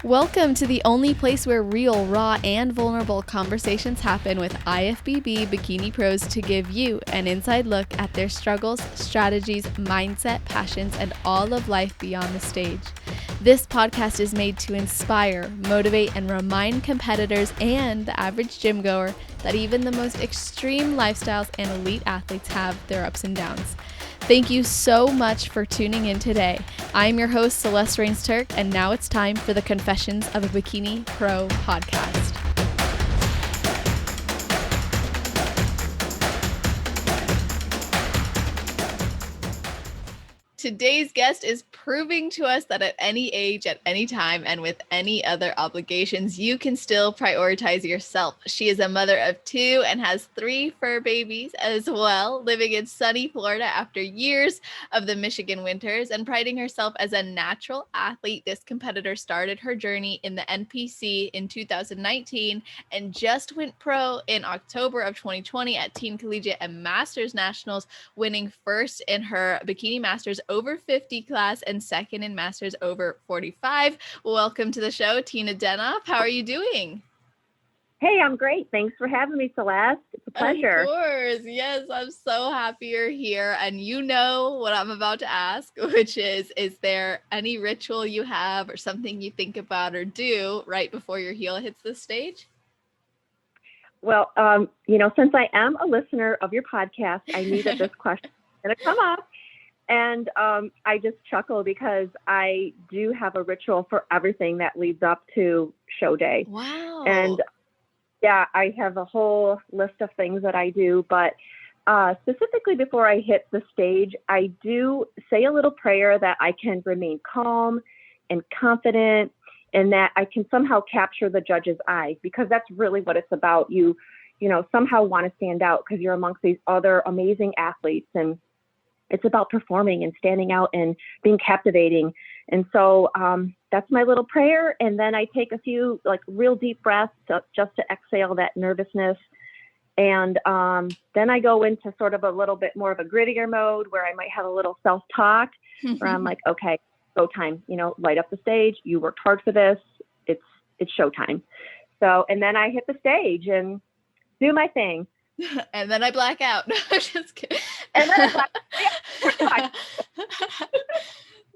Welcome to the only place where real, raw, and vulnerable conversations happen with IFBB bikini pros to give you an inside look at their struggles, strategies, mindset, passions, and all of life beyond the stage. This podcast is made to inspire, motivate, and remind competitors and the average gym goer that even the most extreme lifestyles and elite athletes have their ups and downs. Thank you so much for tuning in today. I'm your host, Celeste Rains-Turk, and now it's time for the Confessions of a Bikini Pro podcast. Today's guest is proving to us that at any age, at any time, and with any other obligations, you can still prioritize yourself. She is a mother of two and has 3 fur babies as well, living in sunny Florida after years of the Michigan winters and priding herself as a natural athlete. This competitor started her journey in the NPC in 2019 and just went pro in October of 2020 at Teen Collegiate and Masters Nationals, winning first in her Bikini Masters over 50 class and second in Masters over 45. Welcome to the show, Tina Denoff. How are you doing? Hey, I'm great. Thanks for having me, Celeste. It's a pleasure. Of course. Yes, I'm so happy you're here. And you know what I'm about to ask, which is there any ritual you have or something you think about or do right before your heel hits the stage? Well, since I am a listener of your podcast, I knew that this question was going to come up. And I just chuckle because I do have a ritual for everything that leads up to show day. Wow. And yeah, I have a whole list of things that I do, but specifically before I hit the stage, I do say a little prayer that I can remain calm and confident and that I can somehow capture the judge's eyes, because that's really what it's about. You somehow want to stand out because you're amongst these other amazing athletes, and it's about performing and standing out and being captivating. And so that's my little prayer. And then I take a few real deep breaths just to exhale that nervousness. And then I go into sort of a little bit more of a grittier mode where I might have a little self-talk where I'm like, okay, go time, light up the stage. You worked hard for this. It's showtime. So, and then I hit the stage and do my thing. And then I black out. No, I'm just kidding. And then I black out.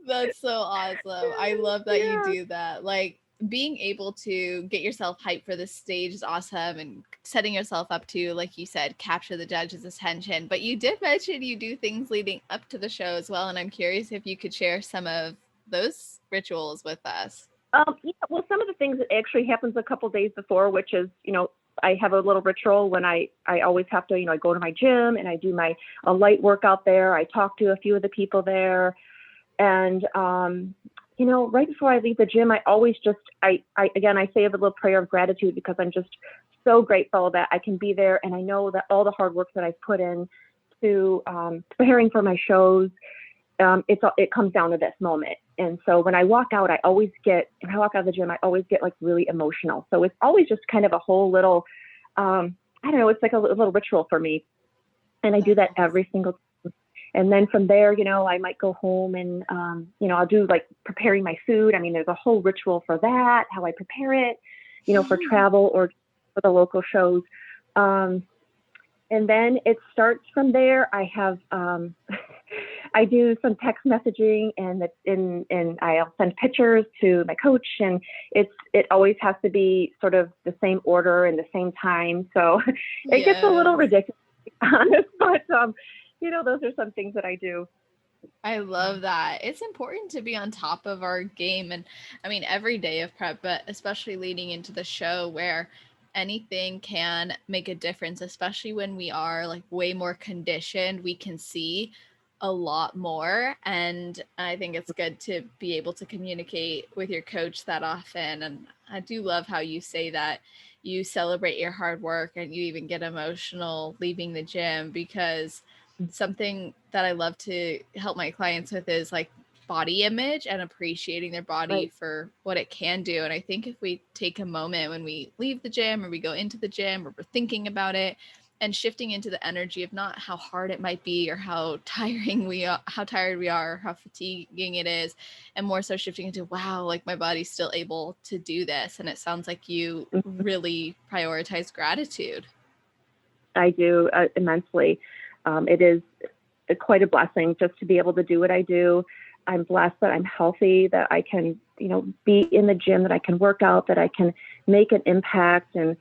That's so awesome. I love that you do that. Like, being able to get yourself hyped for the stage is awesome, and setting yourself up to, like you said, capture the judge's attention. But you did mention you do things leading up to the show as well, and I'm curious if you could share some of those rituals with us. Well, some of the things that actually happens a couple days before, which is, I have a little ritual when I always have to, I go to my gym and I do a light workout there. I talk to a few of the people there. And, right before I leave the gym, I always I say a little prayer of gratitude because I'm just so grateful that I can be there. And I know that all the hard work that I've put in to preparing for my shows, it comes down to this moment. And so when I walk out, when I walk out of the gym, I always get really emotional. So it's always just kind of a whole little, it's like a little ritual for me. And I do that every single time. And then from there, I might go home and, I'll do preparing my food. I mean, there's a whole ritual for that, how I prepare it, for travel or for the local shows. And then it starts from there. I have, I do some text messaging and I'll send pictures to my coach, and it always has to be sort of the same order and the same time. So it gets a little ridiculous, to be honest, but those are some things that I do. I love that. It's important to be on top of our game. And I mean, every day of prep, but especially leading into the show where anything can make a difference, especially when we are way more conditioned, we can see a lot more. And I think it's good to be able to communicate with your coach that often. And I do love how you say that you celebrate your hard work and you even get emotional leaving the gym, because something that I love to help my clients with is body image and appreciating their body for what it can do. And I think if we take a moment when we leave the gym or we go into the gym or we're thinking about it, and shifting into the energy of not how hard it might be or how tiring we are, how tired we are, or how fatiguing it is, and more so shifting into, wow, like my body's still able to do this. And it sounds like you really prioritize gratitude. I do immensely. It is quite a blessing just to be able to do what I do. I'm blessed that I'm healthy, that I can, be in the gym, that I can work out, that I can make an impact, and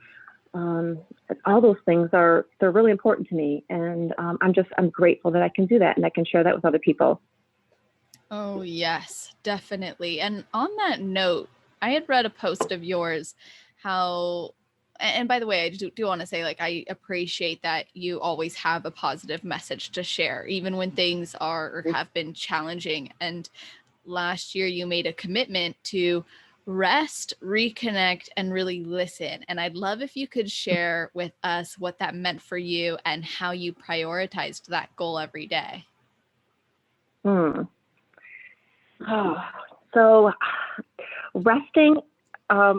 all those things they're really important to me. And I'm grateful that I can do that and I can share that with other people. Oh, yes, definitely. And on that note, I had read a post of yours how, and by the way, I do want to say, like, I appreciate that you always have a positive message to share, even when things are or have been challenging. And last year, you made a commitment to rest, reconnect, and really listen. And I'd love if you could share with us what that meant for you and how you prioritized that goal every day. Oh, so resting, I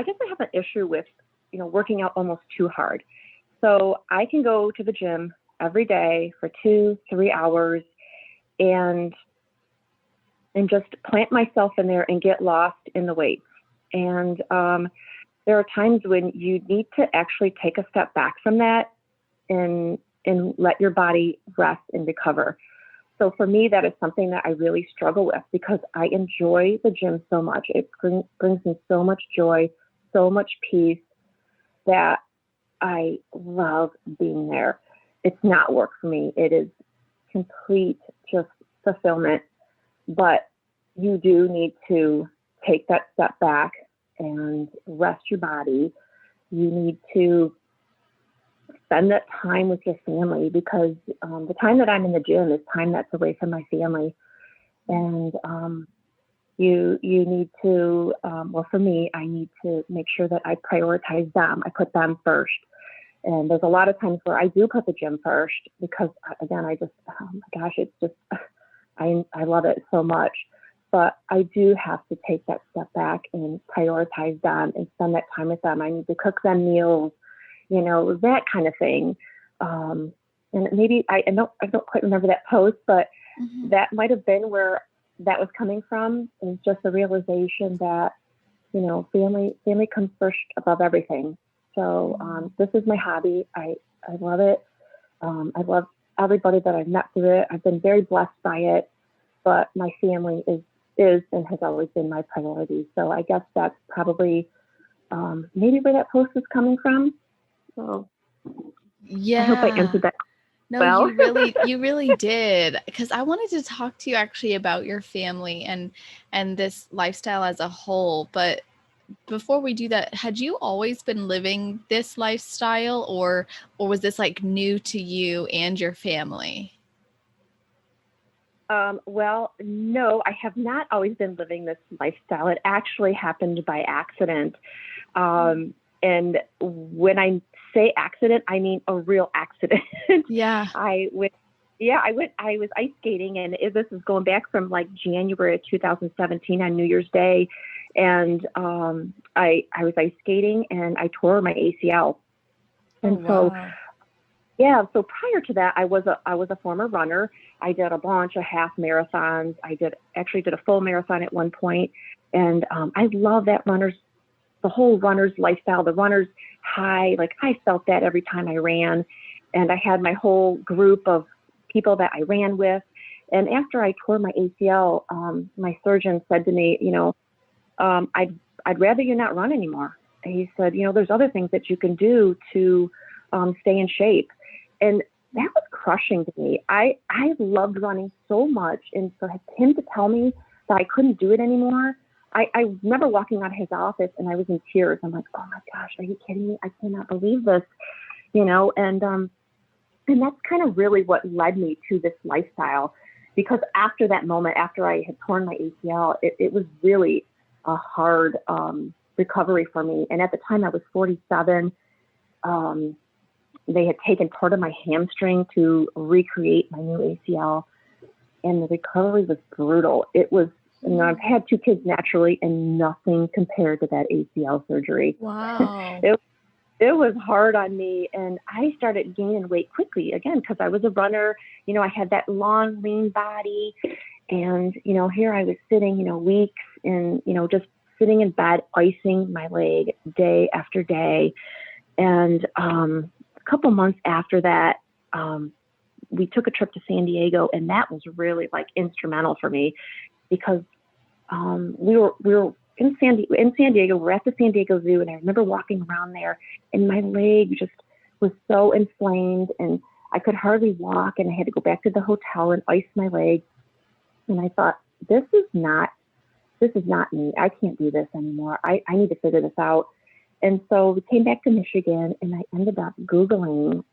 guess I have an issue with, working out almost too hard. So I can go to the gym every day for 2-3 hours and just plant myself in there and get lost in the weights. And there are times when you need to actually take a step back from that and let your body rest and recover. So for me, that is something that I really struggle with because I enjoy the gym so much. It brings me so much joy, so much peace that I love being there. It's not work for me. It is complete just fulfillment. But you do need to take that step back and rest your body. You need to spend that time with your family because the time that I'm in the gym is time that's away from my family. And you need to, well, for me, I need to make sure that I prioritize them. I put them first. And there's a lot of times where I do put the gym first because, again, oh my gosh, it's just, I love it so much. But I do have to take that step back and prioritize them and spend that time with them. I need to cook them meals, that kind of thing. And maybe I don't quite remember that post, but that might have been where that was coming from. Is just the realization that, family comes first above everything. So this is my hobby. I love it. I love everybody that I've met through it. I've been very blessed by it, but my family is and has always been my priority. So I guess that's probably maybe where that post was coming from. So yeah, I hope I answered that. No, well. you really did. Because I wanted to talk to you actually about your family and this lifestyle as a whole. But before we do that, had you always been living this lifestyle, or was this like new to you and your family? Well, no, I have not always been living this lifestyle. It actually happened by accident. And when I say accident, I mean a real accident. Yeah. I was ice skating, and this is going back from like January of 2017 on New Year's Day. And I was ice skating and I tore my ACL. And so prior to that, I was a former runner. I did a bunch of half marathons. I actually did a full marathon at one point. And I love the whole runner's lifestyle, the runner's high. Like I felt that every time I ran. And I had my whole group of people that I ran with. And after I tore my ACL, my surgeon said to me, I'd rather you not run anymore. And he said, there's other things that you can do to stay in shape. And that was crushing to me. I loved running so much. And for him to tell me that I couldn't do it anymore, I remember walking out of his office and I was in tears. I'm like, oh my gosh, are you kidding me? I cannot believe this, and that's kind of really what led me to this lifestyle. Because after that moment, after I had torn my ACL, it was really a hard recovery for me. And at the time I was 47. They had taken part of my hamstring to recreate my new ACL. And the recovery was brutal. It was, I've had 2 kids naturally and nothing compared to that ACL surgery. Wow. it was hard on me, and I started gaining weight quickly again because I was a runner. I had that long, lean body, and here I was sitting, weeks and just sitting in bed, icing my leg day after day. And a couple months after that, we took a trip to San Diego, and that was really like instrumental for me because we were in San Diego. We're at the San Diego Zoo, and I remember walking around there, and my leg just was so inflamed, and I could hardly walk, and I had to go back to the hotel and ice my leg. And I thought, this is not me. I can't do this anymore. I need to figure this out. And so we came back to Michigan, and I ended up Googling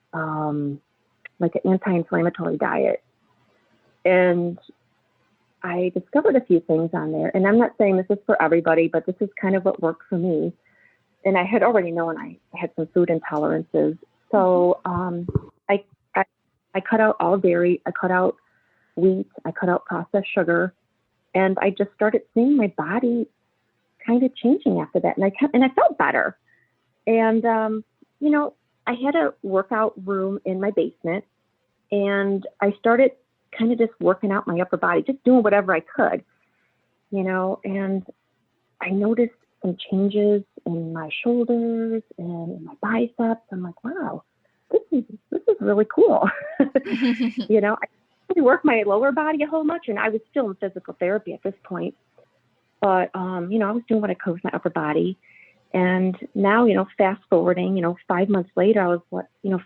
like an anti-inflammatory diet. And I discovered a few things on there. And I'm not saying this is for everybody, but this is kind of what worked for me. And I had already known I had some food intolerances. So I, I, I cut out all dairy. I cut out wheat. I cut out processed sugar. And I just started seeing my body kind of changing after that. And I felt better. And, I had a workout room in my basement, and I started kind of just working out my upper body, just doing whatever I could, and I noticed some changes in my shoulders and in my biceps. I'm like, wow, this is really cool. I didn't work my lower body a whole much, and I was still in physical therapy at this point. But, I was doing what I could with my upper body. And now, fast forwarding, 5 months later, I was,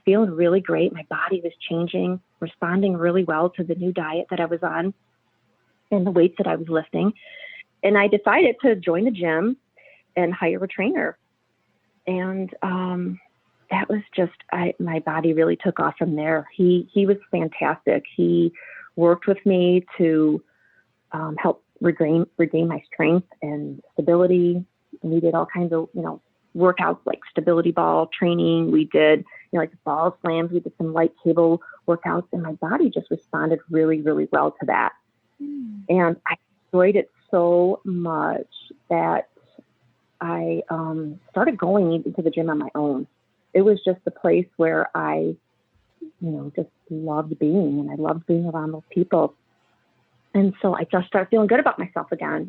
feeling really great. My body was changing, responding really well to the new diet that I was on and the weights that I was lifting. And I decided to join the gym and hire a trainer. And that was just, my body really took off from there. He was fantastic. He worked with me to help regain my strength and stability. And we did all kinds of, workouts like stability ball training. We did, like ball slams. We did some light cable workouts, and my body just responded really, really well to that. And I enjoyed it so much that I started going into the gym on my own. It was just a place where I, just loved being, and I loved being around those people. And so I just started feeling good about myself again.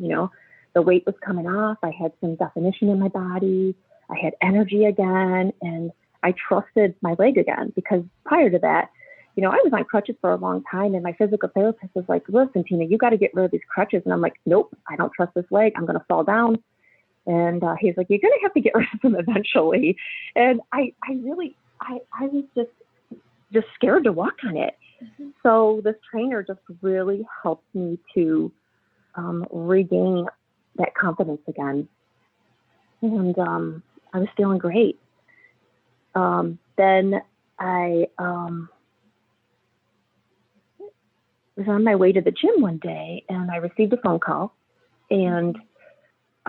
The weight was coming off. I had some definition in my body. I had energy again, and I trusted my leg again, because prior to that, I was on crutches for a long time, and my physical therapist was like, listen, Tina, you got to get rid of these crutches. And I'm like, nope, I don't trust this leg. I'm going to fall down. And he's like, you're going to have to get rid of them eventually. And I was just scared to walk on it. Mm-hmm. So this trainer just really helped me to regain that confidence again. And I was feeling great. Then I was on my way to the gym one day, and I received a phone call. And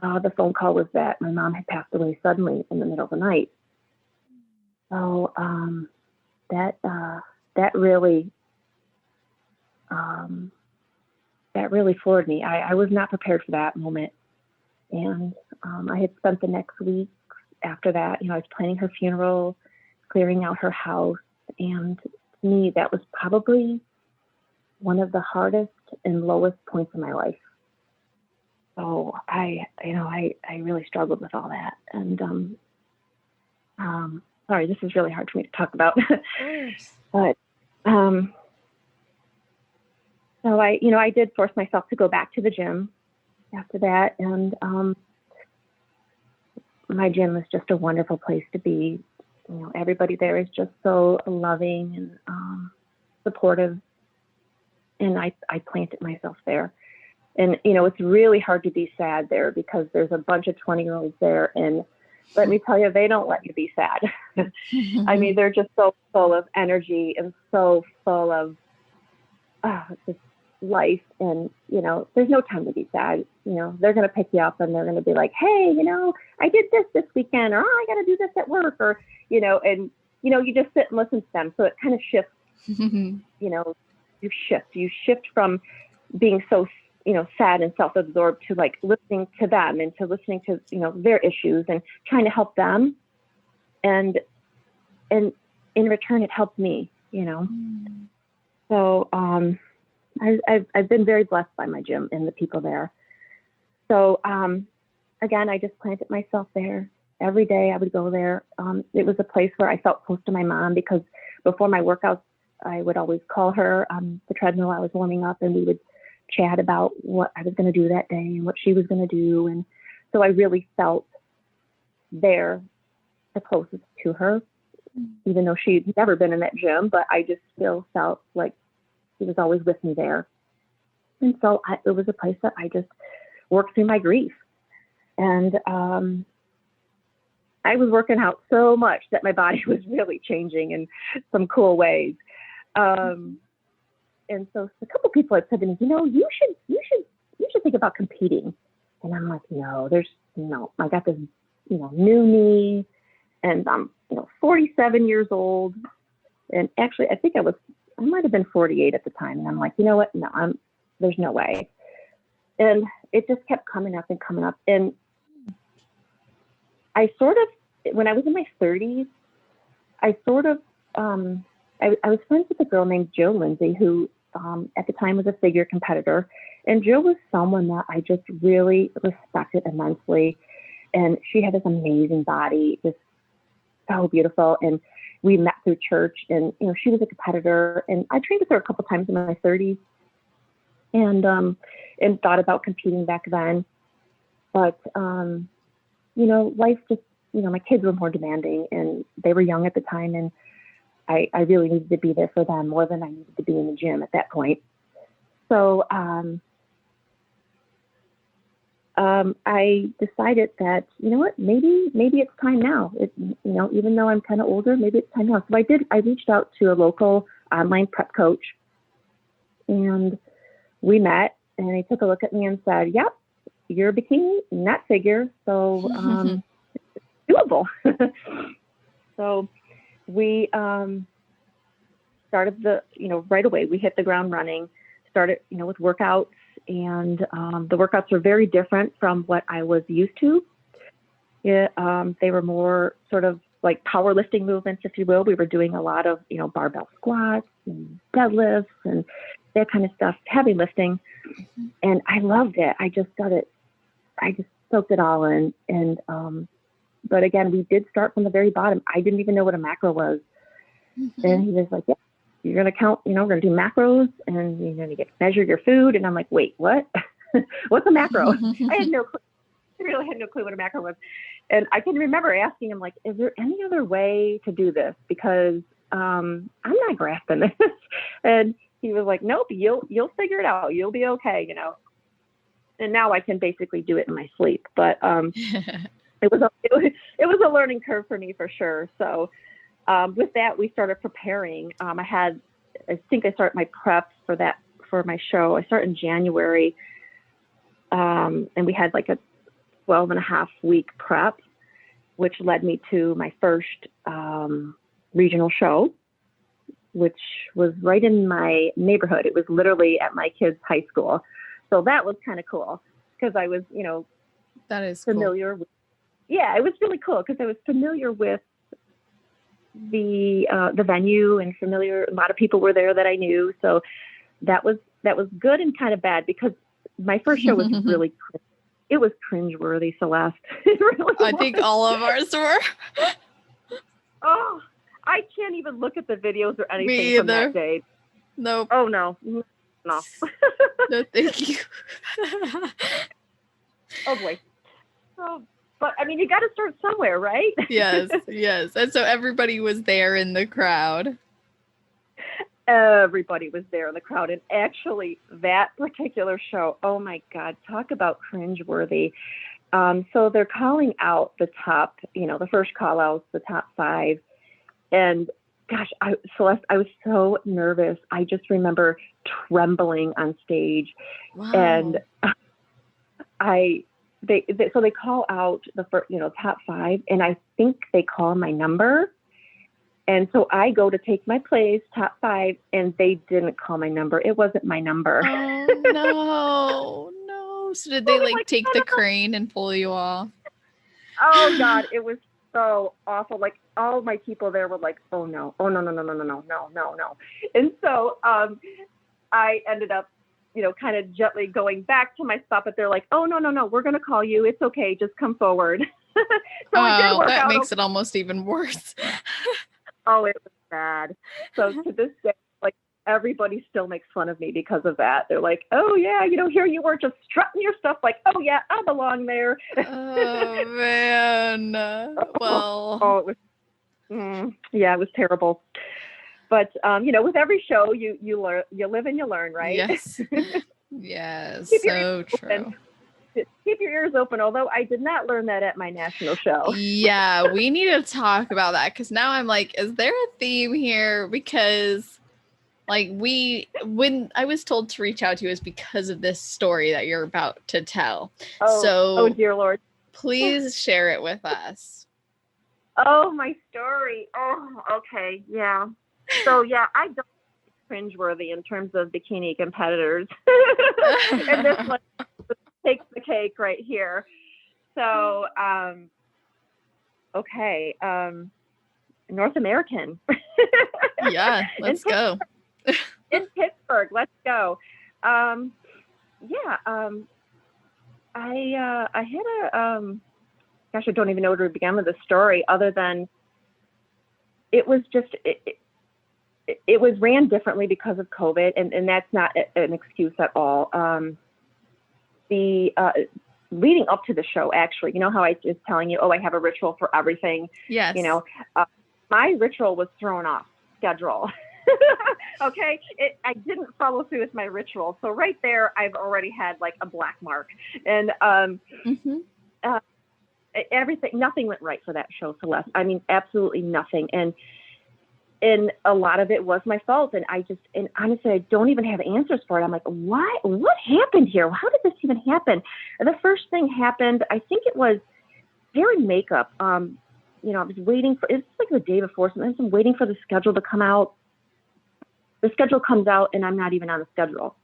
the phone call was that my mom had passed away suddenly in the middle of the night. So that really floored me. I was not prepared for that moment. And I had spent the next week after that, I was planning her funeral, clearing out her house. And to me, that was probably one of the hardest and lowest points in my life. So I really struggled with all that. And sorry, this is really hard for me to talk about. But so I did force myself to go back to the gym after that. And my gym was just a wonderful place to be. Everybody there is just so loving and supportive. And I planted myself there. And, it's really hard to be sad there, because there's a bunch of 20-year-olds there. And let me tell you, they don't let you be sad. I mean, they're just so full of energy and so full of just life. And, there's no time to be sad. They're going to pick you up, and they're going to be like, hey, I did this weekend, or, I got to do this at work, or, and, you just sit and listen to them. So it kind of shifts, you shift from being so, sad and self-absorbed to listening to them, and to listening to, their issues and trying to help them. and and in return it helped me, you know. So I've been very blessed by my gym and the people there. So again, I just planted myself there. Every day I would go there. It was a place where I felt close to my mom, because before my workouts, I would always call her on the treadmill. I was warming up, and we would chat about what I was going to do that day and what she was going to do. And so I really felt there the closest to her, even though she'd never been in that gym, but I just still felt like she was always with me there. And so it was a place that I just worked through my grief. And I was working out so much that my body was really changing in some cool ways. And so a couple people had said to me, you should think about competing. And I'm like, no, I got this, new knee, and I'm, 47 years old. And actually, I think I might have been 48 at the time. And I'm like, you know what? No, there's no way. And it just kept coming up and coming up. And I sort of, when I was in my 30s, I was friends with a girl named Jill Lindsay, who at the time was a figure competitor. And Jill was someone that I just really respected immensely. And she had this amazing body, just so beautiful. And we met through church, and, she was a competitor, and I trained with her a couple times in my 30s, and thought about competing back then. But, life just, my kids were more demanding, and they were young at the time, and I really needed to be there for them more than I needed to be in the gym at that point. So I decided that, maybe it's time now. Even though I'm kind of older, maybe it's time now. So I reached out to a local online prep coach, and we met, and he took a look at me and said, yep, you're bikini, not figure. So doable. So we started right away. We hit the ground running, started, with workouts, and the workouts were very different from what I was used to. They were more sort of like powerlifting movements, if you will. We were doing a lot of, barbell squats and deadlifts and that kind of stuff, heavy lifting. And I loved it. I just soaked it all in. And, but again, we did start from the very bottom. I didn't even know what a macro was. Mm-hmm. And he was like, yeah, you're going to count, we're going to do macros, and you're going to measure your food. And I'm like, wait, what? What's a macro? I had no clue. I really had no clue what a macro was. And I can remember asking him, like, is there any other way to do this? Because I'm not grasping this. And he was like, nope, you'll figure it out. You'll be okay, And now I can basically do it in my sleep. But it was a learning curve for me, for sure. So with that, we started preparing. I think I started my prep for my show. I started in January, and we had like a 12.5-week prep, which led me to my first regional show, which was right in my neighborhood. It was literally at my kids' high school. So that was kind of cool, because I was, that is familiar cool. Yeah, it was really cool, because I was familiar with the venue, and familiar. A lot of people were there that I knew. So that was good and kind of bad, because my first show was really, it was cringeworthy, Celeste. It really was. I think all of ours were. Oh, I can't even look at the videos or anything from that day. Nope. Oh, no. No. No, thank you. Oh, boy. Oh, but, I mean, you got to start somewhere, right? Yes. And so everybody was there in the crowd. Everybody was there in the crowd. And actually, that particular show, oh, my God, talk about cringeworthy. So they're calling out the top, the first call outs, the top 5. And gosh, Celeste, I was so nervous. I just remember trembling on stage. Wow. And so they call out the first, top 5, and I think they call my number. And so I go to take my place, top 5, and they didn't call my number. It wasn't my number. Oh, no. So did they take the crane and pull you off? Oh God, it was so awful. Like all my people there were like, oh no, oh no, no, no, no, no, no, no, no, no. And so I ended up, kind of gently going back to my spot, but they're like, oh no, no, no, we're gonna call you. It's okay, just come forward. So it did Oh, work that out. makes it almost even worse. Oh, it was bad. So to this day, like everybody still makes fun of me because of that. They're like, oh yeah, here you were just strutting your stuff like, oh yeah, I belong there. Oh man. Well, It was, yeah, it was terrible. But with every show, you learn, you live and you learn, right? yes. Yes, Keep your ears so open. true. Keep your ears open. Although I did not learn that at my national show. Yeah, we need to talk about that because now I'm like, is there a theme here? Because like when I was told to reach out to you is because of this story that you're about to tell. Oh So dear Lord. please share it with us. Oh, my story. Oh, okay. Yeah. So yeah, I don't think cringeworthy in terms of bikini competitors. And this one takes the cake right here. So, okay. North American. Yeah, let's go. In Pittsburgh. Let's go. Yeah. I had a, gosh, I don't even know where to begin with the story other than it was just, it was ran differently because of COVID, and that's not an excuse at all. The leading up to the show, actually, how I was telling you, oh, I have a ritual for everything. Yes. My ritual was thrown off schedule. Okay, I didn't follow through with my ritual, so right there, I've already had like a black mark, and everything, nothing went right for that show, Celeste. I mean, absolutely nothing, and a lot of it was my fault. And honestly, I don't even have answers for it. I'm like, what happened here? How did this even happen? And the first thing happened, I think it was hair and makeup. I was waiting for, it's like the day before, sometimes I'm waiting for the schedule to come out. The schedule comes out and I'm not even on the schedule.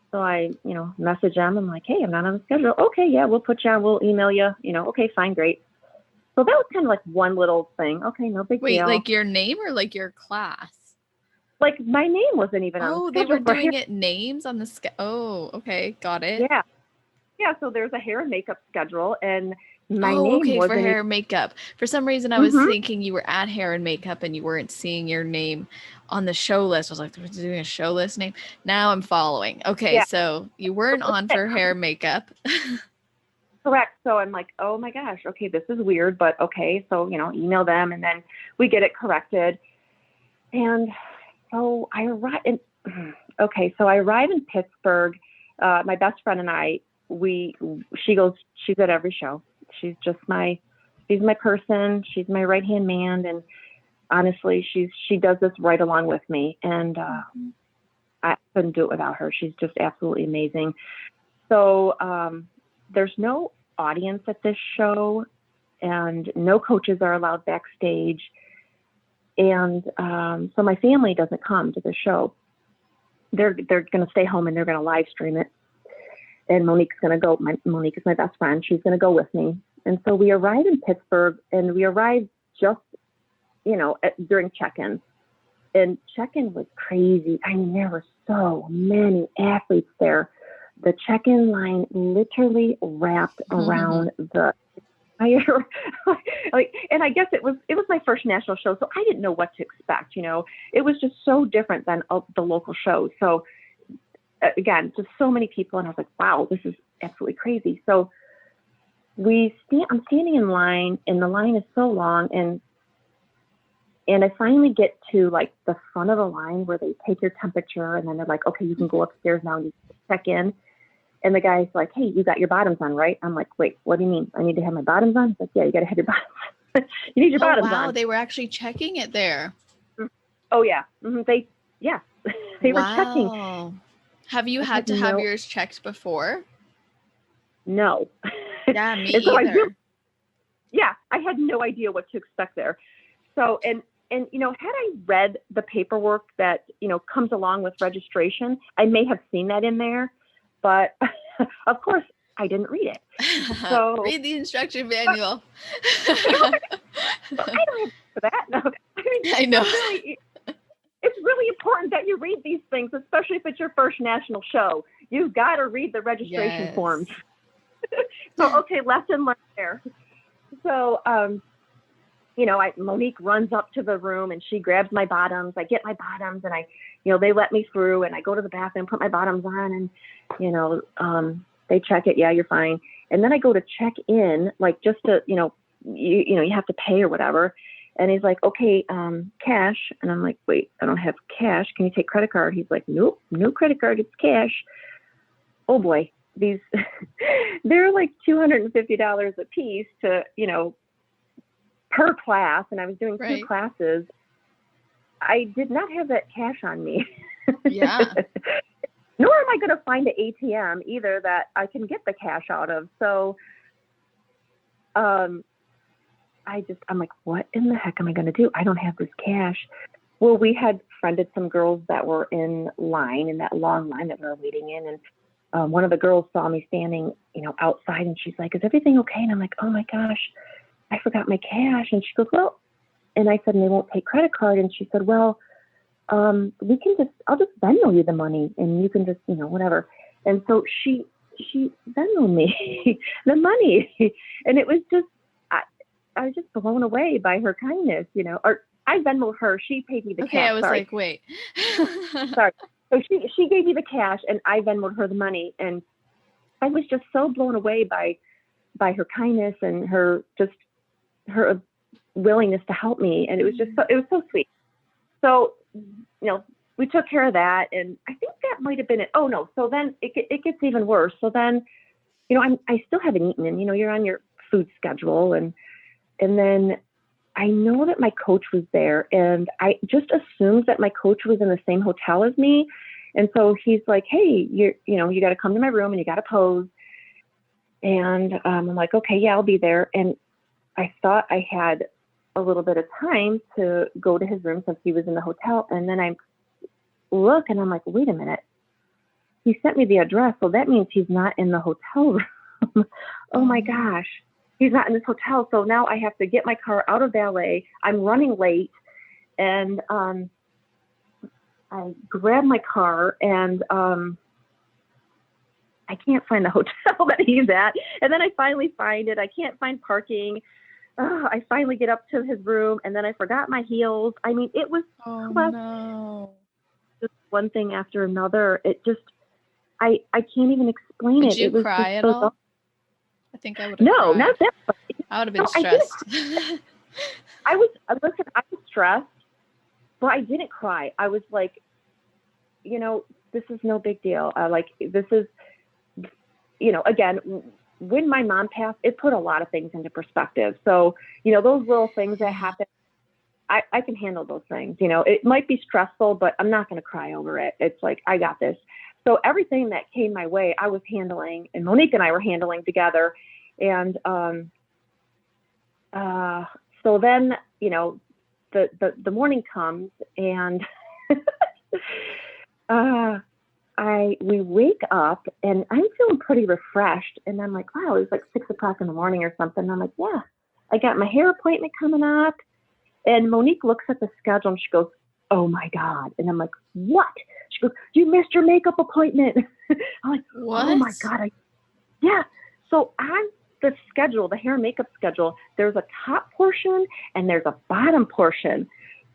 So I, message them. I'm like, hey, I'm not on the schedule. Okay, yeah, we'll put you on. We'll email you. Okay, fine, great. So that was kind of like one little thing. Okay, no big deal. Wait, like your name or like your class? Like my name wasn't even on the schedule. Oh, they were doing it names on the schedule. Oh, okay, got it. Yeah. Yeah, so there's a hair and makeup schedule, and my name wasn't for hair and makeup. For some reason, I was thinking you were at hair and makeup and you weren't seeing your name on the show list. I was like, they're doing a show list name. Now I'm following. Okay, Yeah. so you weren't on for hair and makeup. Correct. So I'm like, oh my gosh, okay, this is weird, but okay. So, email them and then we get it corrected. And so I arrive in Pittsburgh. My best friend and I, she's at every show. She's my person. She's my right-hand man. And honestly, she does this right along with me. And I couldn't do it without her. She's just absolutely amazing. So there's no audience at this show, and no coaches are allowed backstage. And so my family doesn't come to the show. They're going to stay home and they're going to live stream it. And Monique's going to go. Monique is my best friend. She's going to go with me. And so we arrived in Pittsburgh, and we arrived just, during check-in. And check-in was crazy. I mean, there were so many athletes there. The check-in line literally wrapped around the entire, and I guess it was my first national show, so I didn't know what to expect. It was just so different than the local shows. So again, just so many people, and I was like, wow, this is absolutely crazy. So I'm standing in line, and the line is so long, and I finally get to like the front of the line where they take your temperature, and then they're like, okay, you can go upstairs now and you check in. And the guy's like, hey, you got your bottoms on, right? I'm like, wait, what do you mean? I need to have my bottoms on? He's like, yeah, you got to have your bottoms on. You need your bottoms on. Wow, they were actually checking it there. Oh, yeah. They were checking. Have you had to have yours checked before? No. Yeah, me either. I had no idea what to expect there. So, and had I read the paperwork that, comes along with registration, I may have seen that in there. But of course, I didn't read it. So read the instruction manual. But I don't have for that. No, I mean, I know. it's really important that you read these things, especially if it's your first national show. You've got to read the registration Yes. forms. So, okay, lesson learned there. So, Monique runs up to the room and she grabs my bottoms. I get my bottoms and they let me through, and I go to the bathroom, put my bottoms on, and, they check it. Yeah, you're fine. And then I go to check in, like just to, you have to pay or whatever. And he's like, okay, cash. And I'm like, wait, I don't have cash. Can you take credit card? He's like, nope, no credit card. It's cash. Oh boy, these, they're like $250 a piece to, per class. And I was doing Right. 2 classes. I did not have that cash on me. Yeah. Nor am I going to find an ATM either that I can get the cash out of. So, I'm like, what in the heck am I going to do? I don't have this cash. Well, we had friended some girls that were in line, in that long line that we were waiting in. And one of the girls saw me standing, outside, and she's like, is everything okay? And I'm like, oh my gosh, I forgot my cash. And she goes, well, and I said, and they won't take credit card. And she said, well, I'll just Venmo you the money and you can just, whatever. And so she Venmoed me the money. And it was just, I was just blown away by her kindness, or I Venmoed her. She paid me the Okay, cash. I was Sorry. like, wait. Sorry. So she gave me the cash and I Venmoed her the money. And I was just so blown away by her kindness and her willingness to help me. And it was so sweet. So, we took care of that. And I think that might've been it. Oh no. So then it gets even worse. So then, I still haven't eaten, and, you're on your food schedule. And then I know that my coach was there, and I just assumed that my coach was in the same hotel as me. And so he's like, hey, you got to come to my room and you got to pose. And I'm like, okay, yeah, I'll be there. And I thought I had a little bit of time to go to his room since he was in the hotel. And then I look and I'm like, wait a minute. He sent me the address. So that means he's not in the hotel room. Oh my gosh. He's not in this hotel. So now I have to get my car out of valet. I'm running late. And I grab my car and I can't find the hotel that he's at. And then I finally find it. I can't find parking. I finally get up to his room, and then I forgot my heels. I mean, it was just one thing after another. It just, I can't even explain Did it. you It was cry just at so all? I think I would have No, cried. not that way. I would have been No, stressed. I was stressed, but I didn't cry. I was like, this is no big deal. This is, again, when my mom passed, it put a lot of things into perspective. So, those little things that happen, I can handle those things. It might be stressful, but I'm not going to cry over it. It's like, I got this. So everything that came my way, I was handling, and Monique and I were handling together. And so then, the morning comes, and we wake up, and I'm feeling pretty refreshed. And I'm like, wow, it was like 6 o'clock in the morning or something. And I'm like, yeah, I got my hair appointment coming up. And Monique looks at the schedule and she goes, oh my God. And I'm like, what? She goes, you missed your makeup appointment. I'm like, what? Oh my God. Yeah. So on the schedule, the hair and makeup schedule, there's a top portion and there's a bottom portion.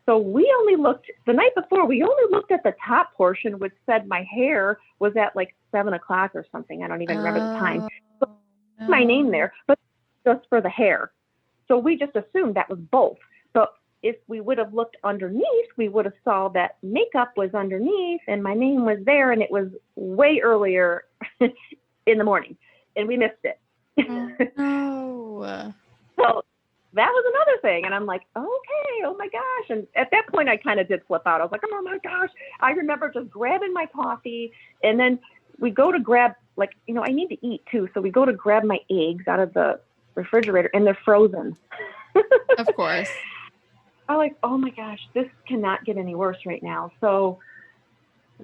So the night before, we only looked at the top portion, which said my hair was at like 7 o'clock or something. I don't even remember the time. So my name there, but just for the hair. So we just assumed that was both. But if we would have looked underneath, we would have saw that makeup was underneath and my name was there, and it was way earlier in the morning, and we missed it. No. So that was another thing. And I'm like, okay, oh my gosh. And at that point, I kind of did flip out. I was like, oh my gosh. I remember just grabbing my coffee, and then we go to grab, I need to eat too. So we go to grab my eggs out of the refrigerator, and they're frozen. Of course. I'm like, oh my gosh, this cannot get any worse right now. So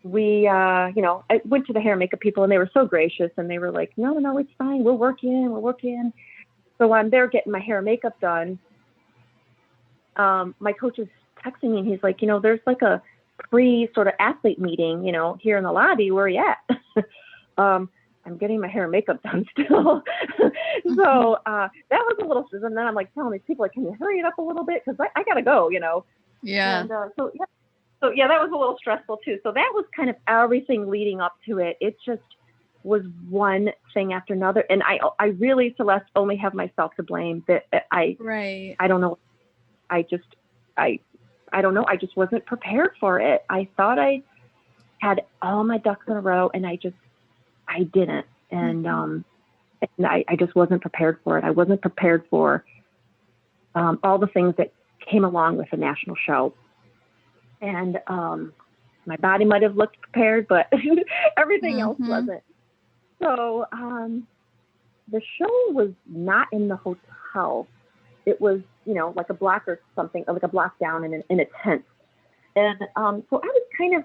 we, I went to the hair and makeup people, and they were so gracious, and they were like, no, it's fine. We'll work in. So I'm there getting my hair and makeup done. my coach is texting me and he's like, there's like a pre sort of athlete meeting, here in the lobby. Where are you at? I'm getting my hair and makeup done still. So that was a little, and then I'm like telling these people, like, can you hurry it up a little bit? Cause I gotta go, Yeah. And so yeah, that was a little stressful too. So that was kind of everything leading up to it. It just was one thing after another. And I really, Celeste, only have myself to blame that I don't know. I don't know. I just wasn't prepared for it. I thought I had all my ducks in a row and I didn't. And, and I just wasn't prepared for it. I wasn't prepared for all the things that came along with the national show. And my body might have looked prepared, but everything else wasn't. So the show was not in the hotel. It was, like a block or something, like a block down in a tent. And so I was kind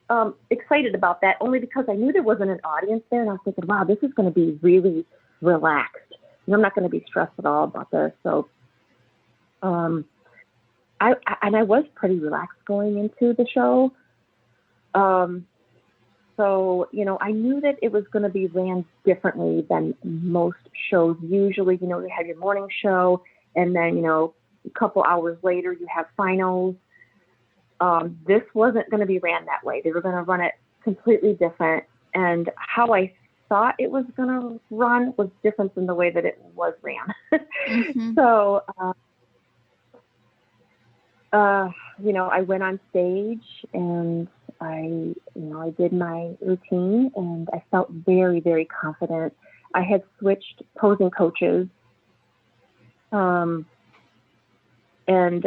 of excited about that, only because I knew there wasn't an audience there. And I was thinking, wow, this is going to be really relaxed. I'm not going to be stressed at all about this. So I was pretty relaxed going into the show. So, I knew that it was going to be ran differently than most shows. Usually, you have your morning show and then, a couple hours later you have finals. This wasn't going to be ran that way. They were going to run it completely different. And how I thought it was going to run was different than the way that it was ran. So, I went on stage and I did my routine and I felt very, very confident. I had switched posing coaches. And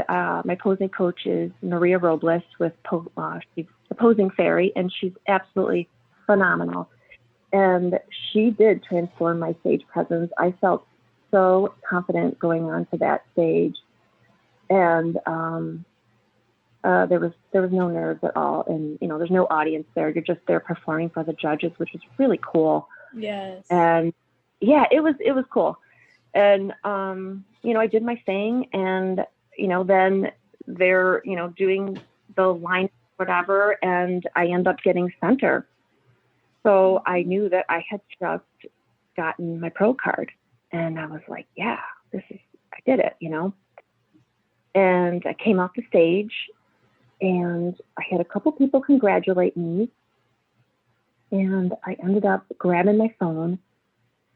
my posing coach is Maria Robles she's the posing fairy, and she's absolutely phenomenal. And she did transform my stage presence. I felt so confident going on to that stage. And there was no nerves at all, and there's no audience there. You're just there performing for the judges, which is really cool. Yes. And yeah, it was cool. And I did my thing, and then they're doing the line whatever, and I end up getting center. So I knew that I had just gotten my pro card, and I was like, yeah, I did it, And I came off the stage. And I had a couple people congratulate me, and I ended up grabbing my phone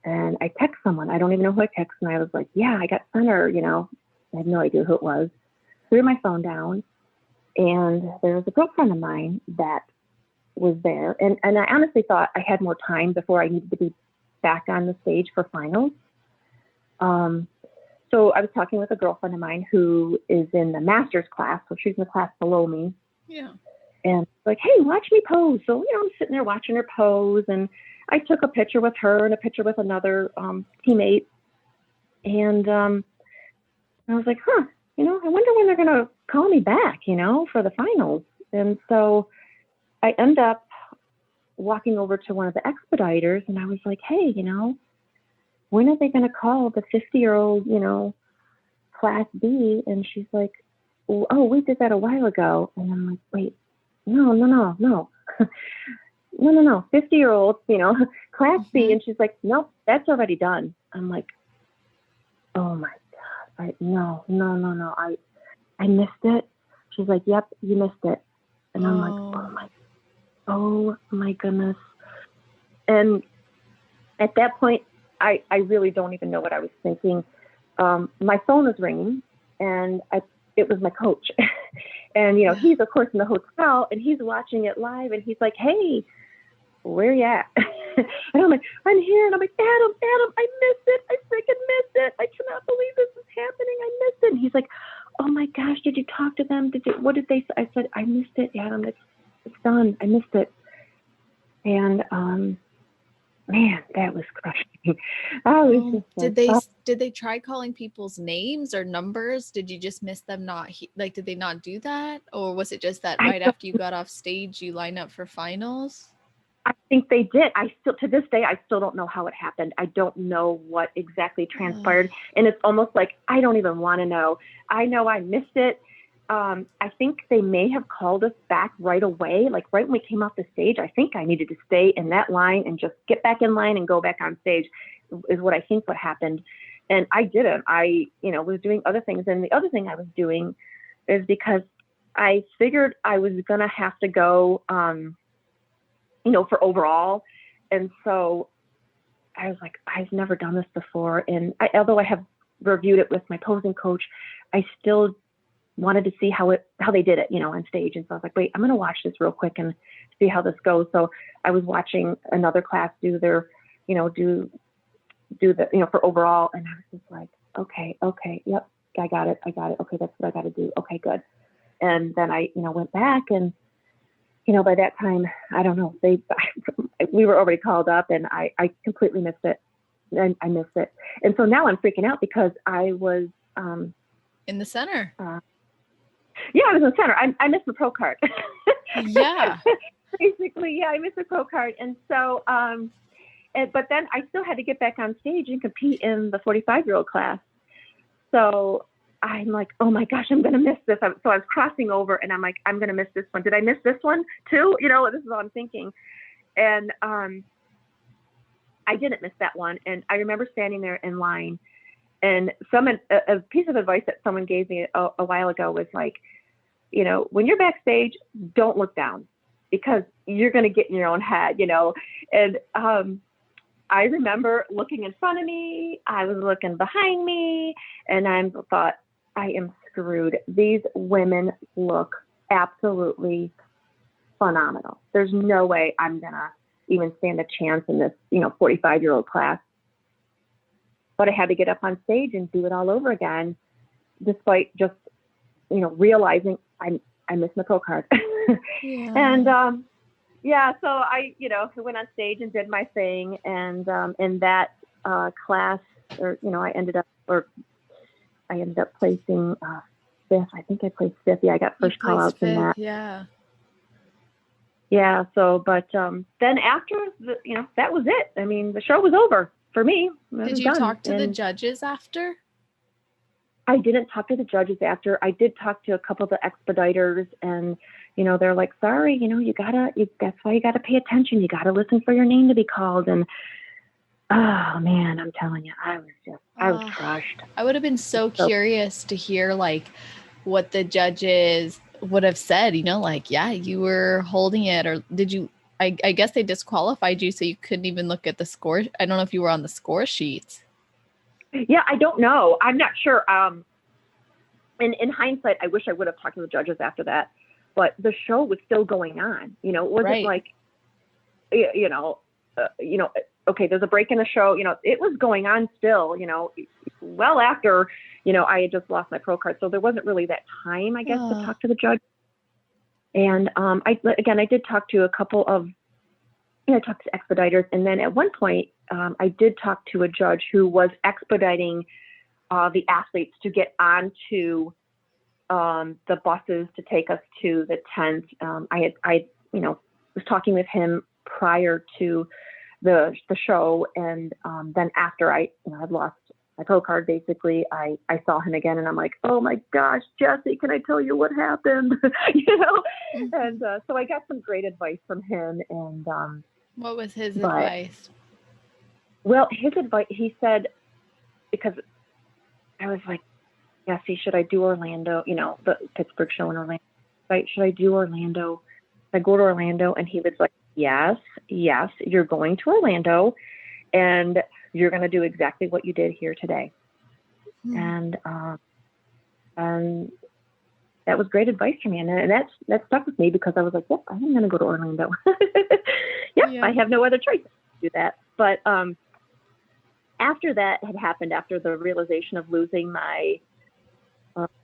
and I text someone. I don't even know who I text, and I was like, yeah, I got center, I had no idea who it was. Threw my phone down, and there was a girlfriend of mine that was there. And I honestly thought I had more time before I needed to be back on the stage for finals. So I was talking with a girlfriend of mine who is in the master's class. So she's in the class below me. Yeah. And like, hey, watch me pose. So, I'm sitting there watching her pose. And I took a picture with her and a picture with another teammate. And I was like, I wonder when they're going to call me back, for the finals. And so I end up walking over to one of the expediters, and I was like, hey, when are they going to call the 50-year-old, class B? And she's like, oh, we did that a while ago. And I'm like, wait, no. No, 50-year-old, class B. And she's like, nope, that's already done. I'm like, oh my God. No. I missed it. She's like, yep, you missed it. And I'm like, oh my goodness. And at that point, I really don't even know what I was thinking. My phone was ringing, and it was my coach. And, he's, of course, in the hotel, and he's watching it live, and he's like, hey, where you at? And I'm like, I'm here. And I'm like, Adam, I missed it. I freaking missed it. I cannot believe this is happening. I missed it. And he's like, oh, my gosh, did you talk to them? What did they say? I said, I missed it, Adam. It's done. I missed it. And, man, that was crushing. Did they try calling people's names or numbers? Did you just miss them did they not do that? Or was it just that right after you got off stage, you line up for finals? I think they did. I still, to this day, I still don't know how it happened. I don't know what exactly transpired. And it's almost like, I don't even want to know. I know I missed it. I think they may have called us back right away. Like right when we came off the stage, I think I needed to stay in that line and just get back in line and go back on stage is what I think what happened. And I didn't. I, was doing other things. And the other thing I was doing is because I figured I was going to have to go, for overall. And so I was like, I've never done this before. And although I have reviewed it with my posing coach, I still wanted to see how they did it, on stage. And so I was like, wait, I'm going to watch this real quick and see how this goes. So I was watching another class do their, do the, for overall. And I was just like, okay. Yep. I got it. Okay. That's what I got to do. Okay, good. And then I, went back and, by that time, I don't know, we were already called up and I completely missed it. And I missed it. And so now I'm freaking out because I was, in the center. Yeah, I was in the center. I missed the pro card. Yeah. Basically, yeah, I missed the pro card. And so, but then I still had to get back on stage and compete in the 45-year-old class. So I'm like, oh my gosh, I'm going to miss this. So I was crossing over and I'm like, I'm going to miss this one. Did I miss this one too? This is what I'm thinking. And I didn't miss that one. And I remember standing there in line. And a piece of advice that someone gave me a while ago was like, when you're backstage, don't look down because you're going to get in your own head, And I remember looking in front of me, I was looking behind me, and I thought, I am screwed. These women look absolutely phenomenal. There's no way I'm going to even stand a chance in this, 45-year-old class. But I had to get up on stage and do it all over again, despite just, realizing I missed my pro card. Yeah. And so I, went on stage and did my thing. And in that class, I ended up placing fifth. I think I placed fifth. Yeah, I got first call outs in that. Yeah. Yeah. So, but then after that was it. I mean, the show was over. For me. Did you talk to the judges after? I didn't talk to the judges after. I did talk to a couple of the expediters and, they're like, sorry, that's why you got to pay attention. You got to listen for your name to be called. And, oh man, I'm telling you, I was crushed. I would have been so curious to hear what the judges would have said, yeah, you were holding it, or did you, I guess they disqualified you so you couldn't even look at the score. I don't know if you were on the score sheets. Yeah, I don't know. I'm not sure. In hindsight, I wish I would have talked to the judges after that, but the show was still going on. It wasn't like, okay, there's a break in the show. It was going on still, well after, I had just lost my pro card. So there wasn't really that time, I guess, to talk to the judge. And I did talk to a couple of, I talked to expediters. And then at one point, I did talk to a judge who was expediting the athletes to get onto the buses to take us to the tent. I was talking with him prior to the show. And then after I had lost my pro card, basically, I saw him again and I'm like, oh my gosh, Jesse, can I tell you what happened? And so I got some great advice from him. And what was his advice? Well, his advice, he said, because I was like, Jesse, should I do Orlando? The Pittsburgh show in Orlando. Right? Should I do Orlando? Should I go to Orlando? And he was like, yes, you're going to Orlando and you're going to do exactly what you did here today. And that was great advice for me. And that stuck with me because I was like, yep, I'm going to go to Orlando. Yeah. I have no other choice to do that. But after that had happened, after the realization of losing my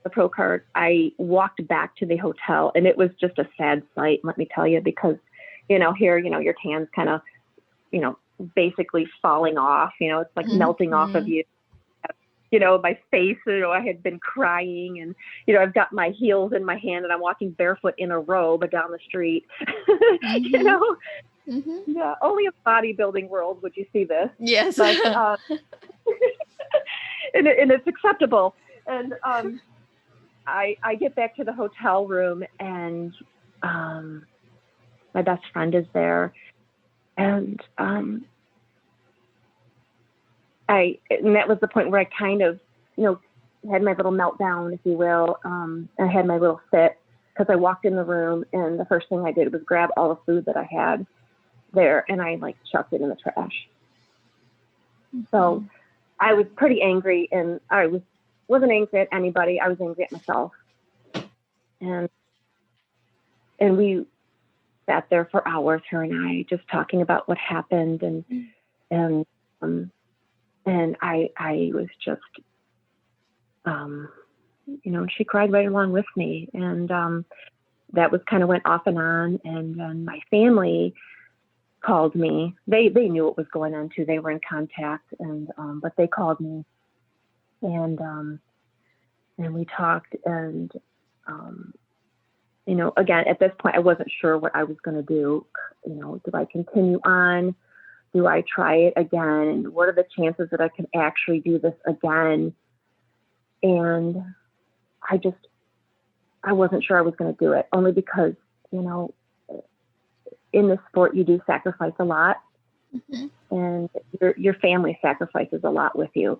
the pro card, I walked back to the hotel and it was just a sad sight, let me tell you, because, here, your tan's kind of, basically falling off, it's like melting off of you. My face, I had been crying and, I've got my heels in my hand and I'm walking barefoot in a robe down the street, Mm-hmm. Yeah, only in bodybuilding world would you see this, Yes. but and it's acceptable. And I get back to the hotel room, and um, my best friend is there, and and that was the point where I kind of, you know, had my little meltdown, if you will. I had my little fit because I walked in the room, and the first thing I did was grab all the food that I had there, and I like chucked it in the trash. So Mhm. I was pretty angry, and wasn't angry at anybody. I was angry at myself, and we sat there for hours, her and I, just talking about what happened, and um, I was just, um, she cried right along with me, and that was kind of went off and on, and then my family called me. They knew what was going on too. They were in contact, and but they called me, and we talked, and um, again, at this point, I wasn't sure what I was going to do. Do I continue on? Do I try it again? What are the chances that I can actually do this again? And I wasn't sure I was going to do it, only because, you know, in this sport, you do sacrifice a lot, Mhm. and your family sacrifices a lot with you.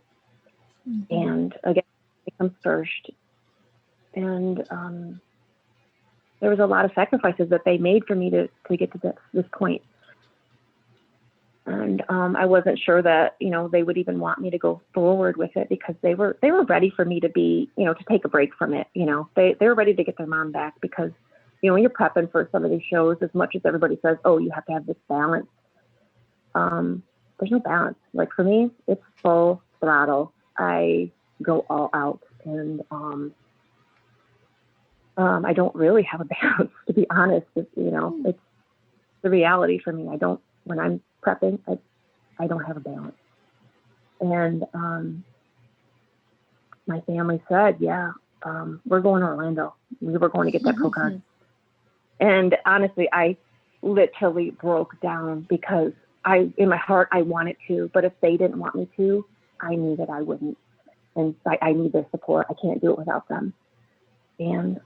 Mhm. And again, it comes first. And there was a lot of sacrifices that they made for me to get to this point. And I wasn't sure that they would even want me to go forward with it, because they were ready for me to be to take a break from it. They were ready to get their mom back, because when you're prepping for some of these shows, as much as everybody says, oh, you have to have this balance, there's no balance. Like for me, it's full throttle. I go all out, and I don't really have a balance, to be honest. It's the reality for me. I don't, when I'm prepping, I don't have a balance. And my family said, yeah, we're going to Orlando. We were going to get that pro card. And honestly, I literally broke down, because in my heart, I wanted to, but if they didn't want me to, I knew that I wouldn't. And I need their support. I can't do it without them. And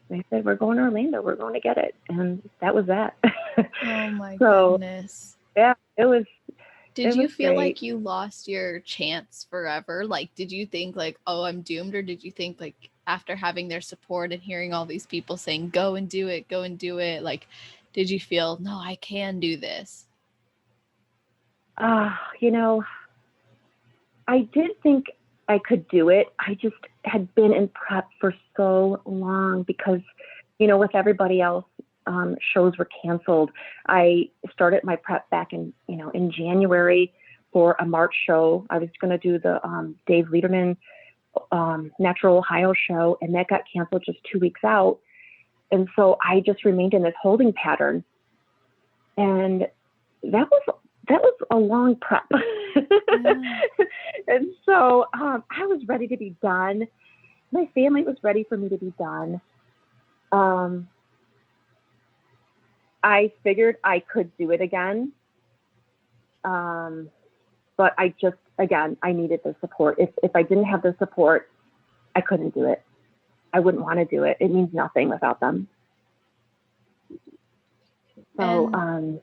they said, we're going to Orlando. We're going to get it. And that was that. Oh my So goodness. yeah, it was Did you feel great. like you lost your chance forever? Like, did you think like, oh, I'm doomed? Or did you think like after having their support and hearing all these people saying, go and do it, like, did you feel, no, I can do this? Uh, you know, I did think I could do it. I just had been in prep for so long, because, with everybody else, shows were canceled. I started my prep back in January for a March show. I was going to do the Dave Lederman Natural Ohio show, and that got canceled just 2 weeks out. And so I just remained in this holding pattern. And that was a long prep. Yeah. And so I was ready to be done. My family was ready for me to be done. I figured I could do it again. But I just, again, I needed the support. If I didn't have the support, I couldn't do it. I wouldn't want to do it. It means nothing without them. So, And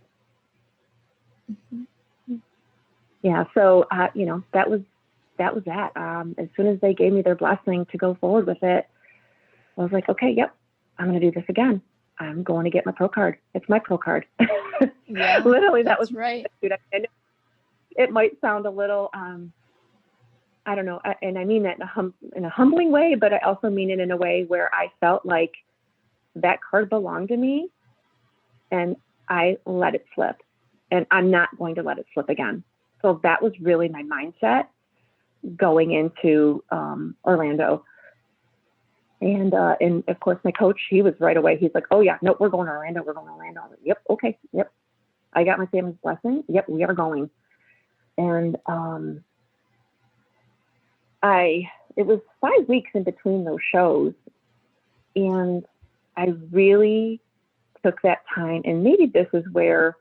yeah, so, that was that. As soon as they gave me their blessing to go forward with it, I was like, okay, yep, I'm going to do this again. I'm going to get my pro card. It's my pro card. yeah, Literally, that was that's right. it might sound a little, I don't know, and I mean that in a humbling way, but I also mean it in a way where I felt like that card belonged to me, and I let it slip, and I'm not going to let it slip again. So that was really my mindset going into Orlando. And of course, my coach, he was right away. He's like, oh, yeah, no, we're going to Orlando. We're going to Orlando. I was like, yep, okay, yep. I got my family's blessing. Yep, we are going. And it was 5 weeks in between those shows. And I really took that time, and maybe this is where,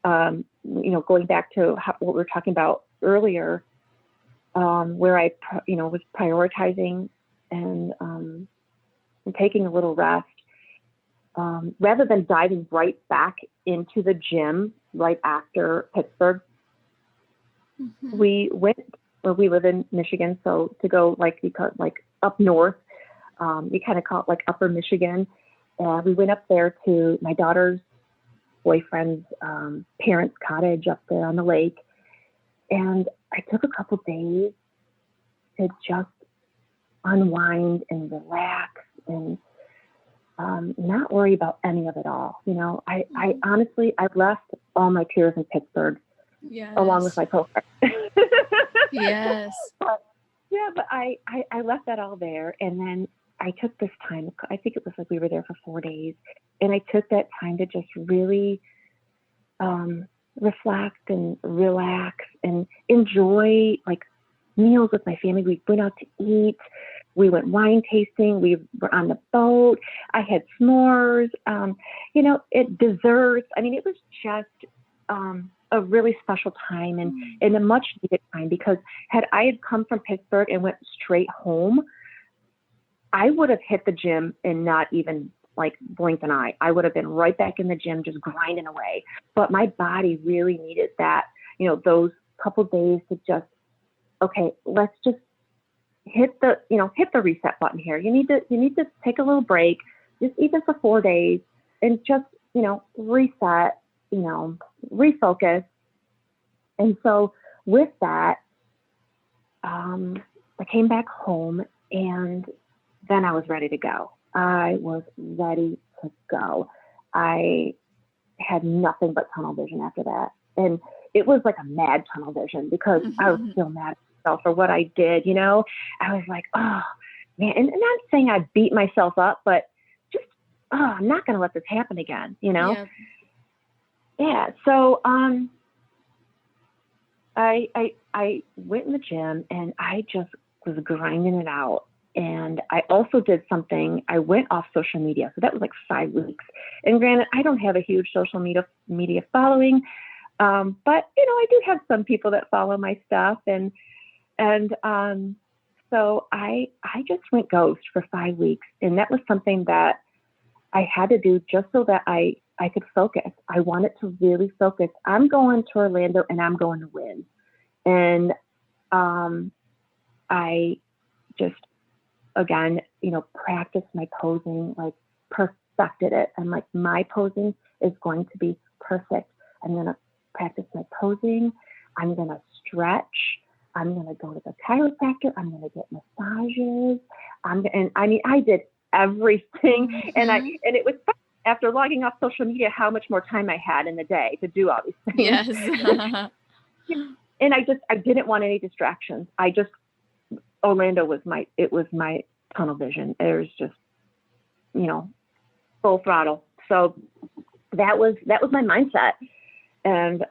going back to what we were talking about earlier, where I, was prioritizing and taking a little rest, rather than diving right back into the gym right after Pittsburgh. Mm-hmm. We live in Michigan, so to go up north, we kind of call it like Upper Michigan. We went up there to my daughter's boyfriend's parents' cottage up there on the lake. And I took a couple days to just unwind and relax and not worry about any of it all. I honestly, I left all my tears in Pittsburgh, yes, along with my postcard. Yes. But I left that all there. And then I took this time, I think it was like we were there for 4 days. And I took that time to just really reflect and relax and enjoy like meals with my family. We went out to eat. We went wine tasting. We were on the boat. I had s'mores, desserts. I mean, it was just a really special time and a much needed time, because had come from Pittsburgh and went straight home, I would have hit the gym and not even like blinked an eye. I would have been right back in the gym, just grinding away. But my body really needed that, those couple days to just, okay, let's just hit the reset button here. You need to take a little break, just even for 4 days, and just, reset, refocus. And so with that, I came back home, and then I was ready to go. I was ready to go. I had nothing but tunnel vision after that. And it was like a mad tunnel vision, because I was still mad at myself for what I did. I was like, oh man, and not saying I beat myself up, but just, I'm not going to let this happen again, Yeah. Yeah. So, I went in the gym and I just was grinding it out. And I also did something, I went off social media. So that was like 5 weeks. And granted, I don't have a huge social media following. But I do have some people that follow my stuff. And so I just went ghost for 5 weeks. And that was something that I had to do just so that I could focus. I wanted to really focus. I'm going to Orlando and I'm going to win. And I just, again, practiced my posing, like perfected it. I'm like, my posing is going to be perfect. I'm going to practice my posing. I'm going to stretch. I'm going to go to the chiropractor. I'm going to get massages. I did everything. Mm-hmm. And it was fun after logging off social media, how much more time I had in the day to do all these things. Yes. And I didn't want any distractions. Orlando was my tunnel vision. It was just, full throttle. So that was my mindset. And,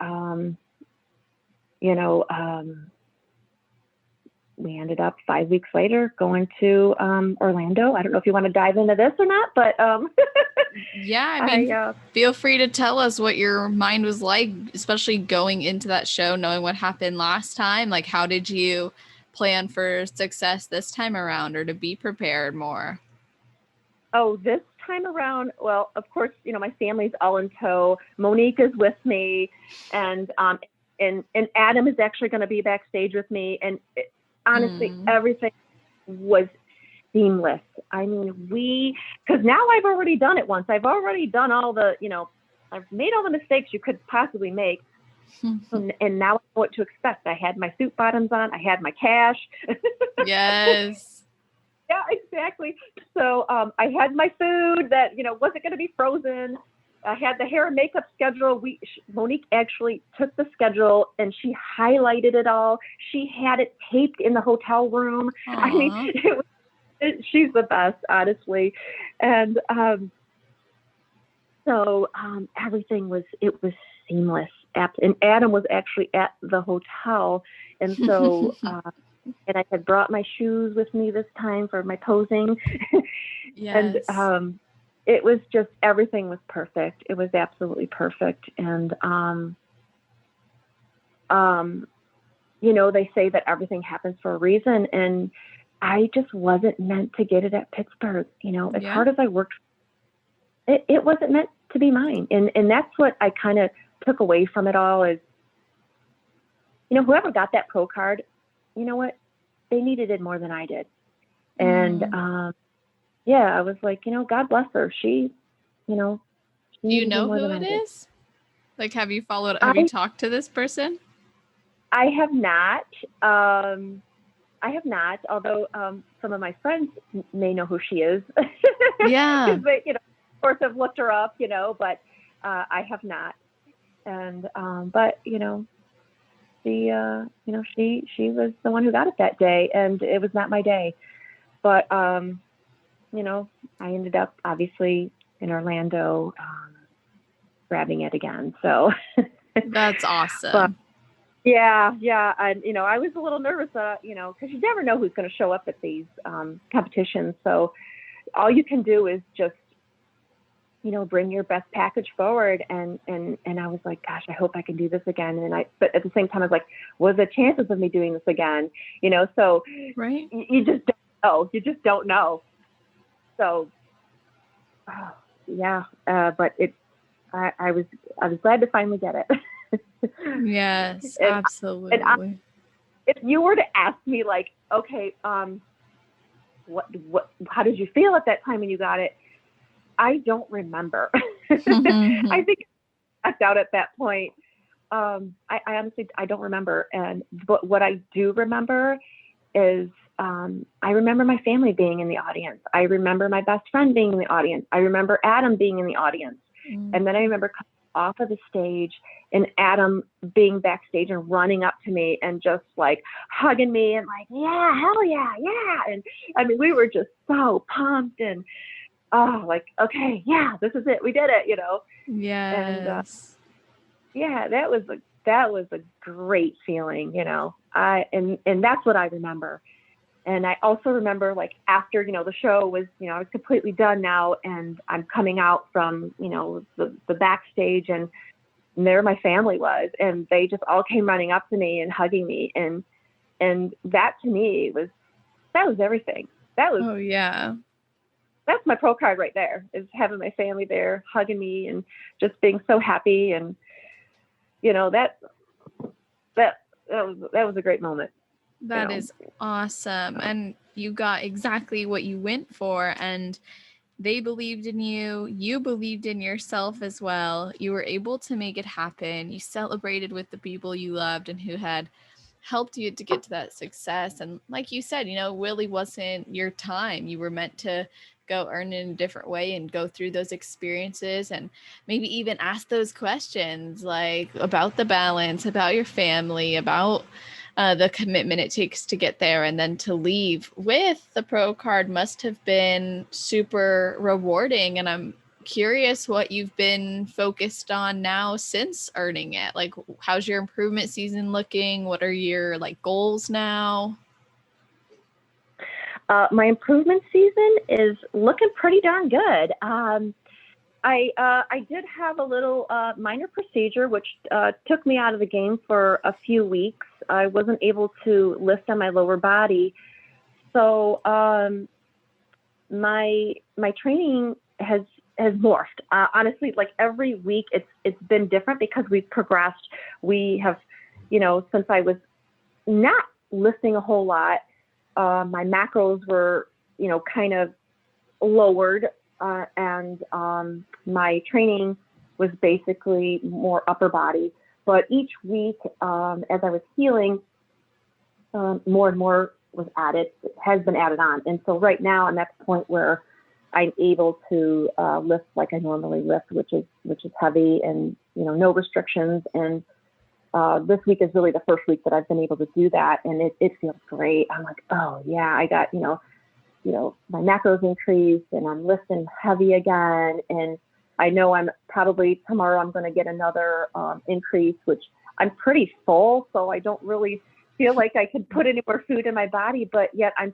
we ended up 5 weeks later going to Orlando. I don't know if you want to dive into this or not, but yeah, I mean, feel free to tell us what your mind was like, especially going into that show, knowing what happened last time. Like, how did you plan for success this time around, or to be prepared more? Oh, this time around, well, of course, my family's all in tow. Monique is with me, and Adam is actually going to be backstage with me. And honestly, everything was seamless. I mean, because now I've already done it once. I've already done all the, I've made all the mistakes you could possibly make. And now I know what to expect. I had my suit bottoms on. I had my cash. Yes. Yeah, exactly. So I had my food that, wasn't going to be frozen. I had the hair and makeup schedule. Monique actually took the schedule and she highlighted it all. She had it taped in the hotel room. Aww. I mean, she's the best, honestly. And so everything was seamless. And Adam was actually at the hotel. And so, and I had brought my shoes with me this time for my posing. Yes. And it was just, everything was perfect. It was absolutely perfect. And, they say that everything happens for a reason. And I just wasn't meant to get it at Pittsburgh. As Yeah. hard as I worked, it wasn't meant to be mine. And that's what I kind of took away from it all is, whoever got that pro card, you know what? They needed it more than I did. And, Mm. I was like, God bless her. She Do you needed it know more who than it I did. is? Like, have you talked to this person? I have not. I have not, although some of my friends may know who she is Yeah. because they, of course, have looked her up, but I have not. And but she was the one who got it that day, and it was not my day. But I ended up obviously in Orlando grabbing it again. So, That's but awesome. yeah, and I was a little nervous, because you never know who's going to show up at these competitions. So all you can do is just bring your best package forward, and I was like, gosh, I hope I can do this again. But at the same time, I was like, what are the chances of me doing this again? So Right. you just don't know. You just don't know. So yeah, but I was glad to finally get it. Yes, and and absolutely. if you were to ask me, like, okay, how did you feel at that time when you got it? I don't remember. I think I checked out at that point. I honestly, I don't remember. But what I do remember is, I remember my family being in the audience. I remember my best friend being in the audience. I remember Adam being in the audience. And then I remember coming off of the stage and Adam being backstage and running up to me and just like hugging me and like, yeah, hell yeah, yeah. And I mean, we were just so pumped and, like, okay, yeah, this is it. We did it, And Yes. yeah, that was a great feeling, and that's what I remember. And I also remember, like, after, the show was, I was completely done now, and I'm coming out from, the backstage, and there my family was, and they just all came running up to me and hugging me. And that to me that was everything. Oh, yeah. That's my pro card right there, is having my family there hugging me and just being so happy. And, that, that was a great moment. That is awesome. And you got exactly what you went for. And they believed in you. You believed in yourself as well. You were able to make it happen. You celebrated with the people you loved and who had helped you to get to that success. And like you said, really wasn't your time. You were meant to go earn it in a different way and go through those experiences and maybe even ask those questions like about the balance, about your family, about the commitment it takes to get there, and then to leave with the pro card must have been super rewarding. And I'm curious what you've been focused on now since earning it. Like, how's your improvement season looking? What are your goals now? My improvement season is looking pretty darn good. I did have a little minor procedure, which took me out of the game for a few weeks. I wasn't able to lift on my lower body, so my training has morphed. Honestly, like every week, it's been different because we've progressed. We have, since I was not lifting a whole lot, my macros were, kind of lowered, and my training was basically more upper body. But each week, as I was healing, more and more was added, has been added on. And so right now I'm at the point where I'm able to lift like I normally lift, which is heavy and, no restrictions. And this week is really the first week that I've been able to do that. And it feels great. I'm like, oh yeah, I got, my macros increased and I'm lifting heavy again. And I know tomorrow I'm going to get another increase, which I'm pretty full. So I don't really feel like I could put any more food in my body, but yet I'm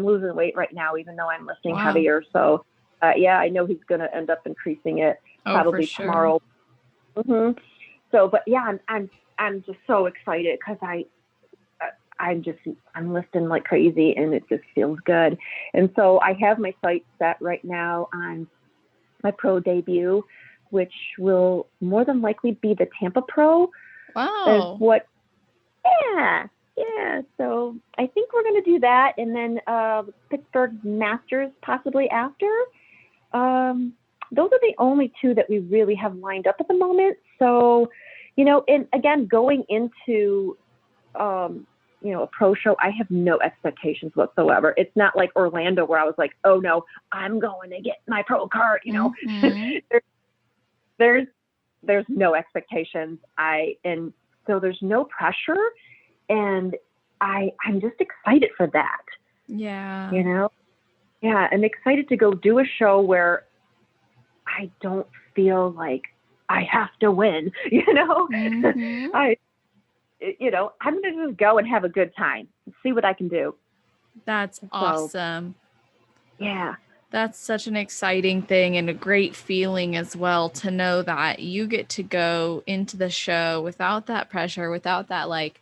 losing weight right now, even though I'm lifting Wow. heavier. So Yeah, I know he's going to end up increasing it Oh, for probably sure. tomorrow. hmm So, but yeah, I'm just so excited because I'm lifting like crazy and it just feels good. And so I have my sights set right now on my pro debut, which will more than likely be the Tampa Pro. Is Wow. what? Yeah, yeah. So I think we're going to do that, and then Pittsburgh Masters possibly after. Um, those are the only two that we really have lined up at the moment. So, and again, going into a pro show, I have no expectations whatsoever. It's not like Orlando where I was like, oh no, I'm going to get my pro card. Hmm. there, there's there's no expectations. And so there's no pressure, and I'm just excited for that. Yeah. You know, yeah, I'm excited to go do a show where I don't feel like I have to win. Hmm. I I'm going to just go and have a good time, see what I can do. That's So, awesome. yeah. That's such an exciting thing and a great feeling as well to know that you get to go into the show without that pressure, without that like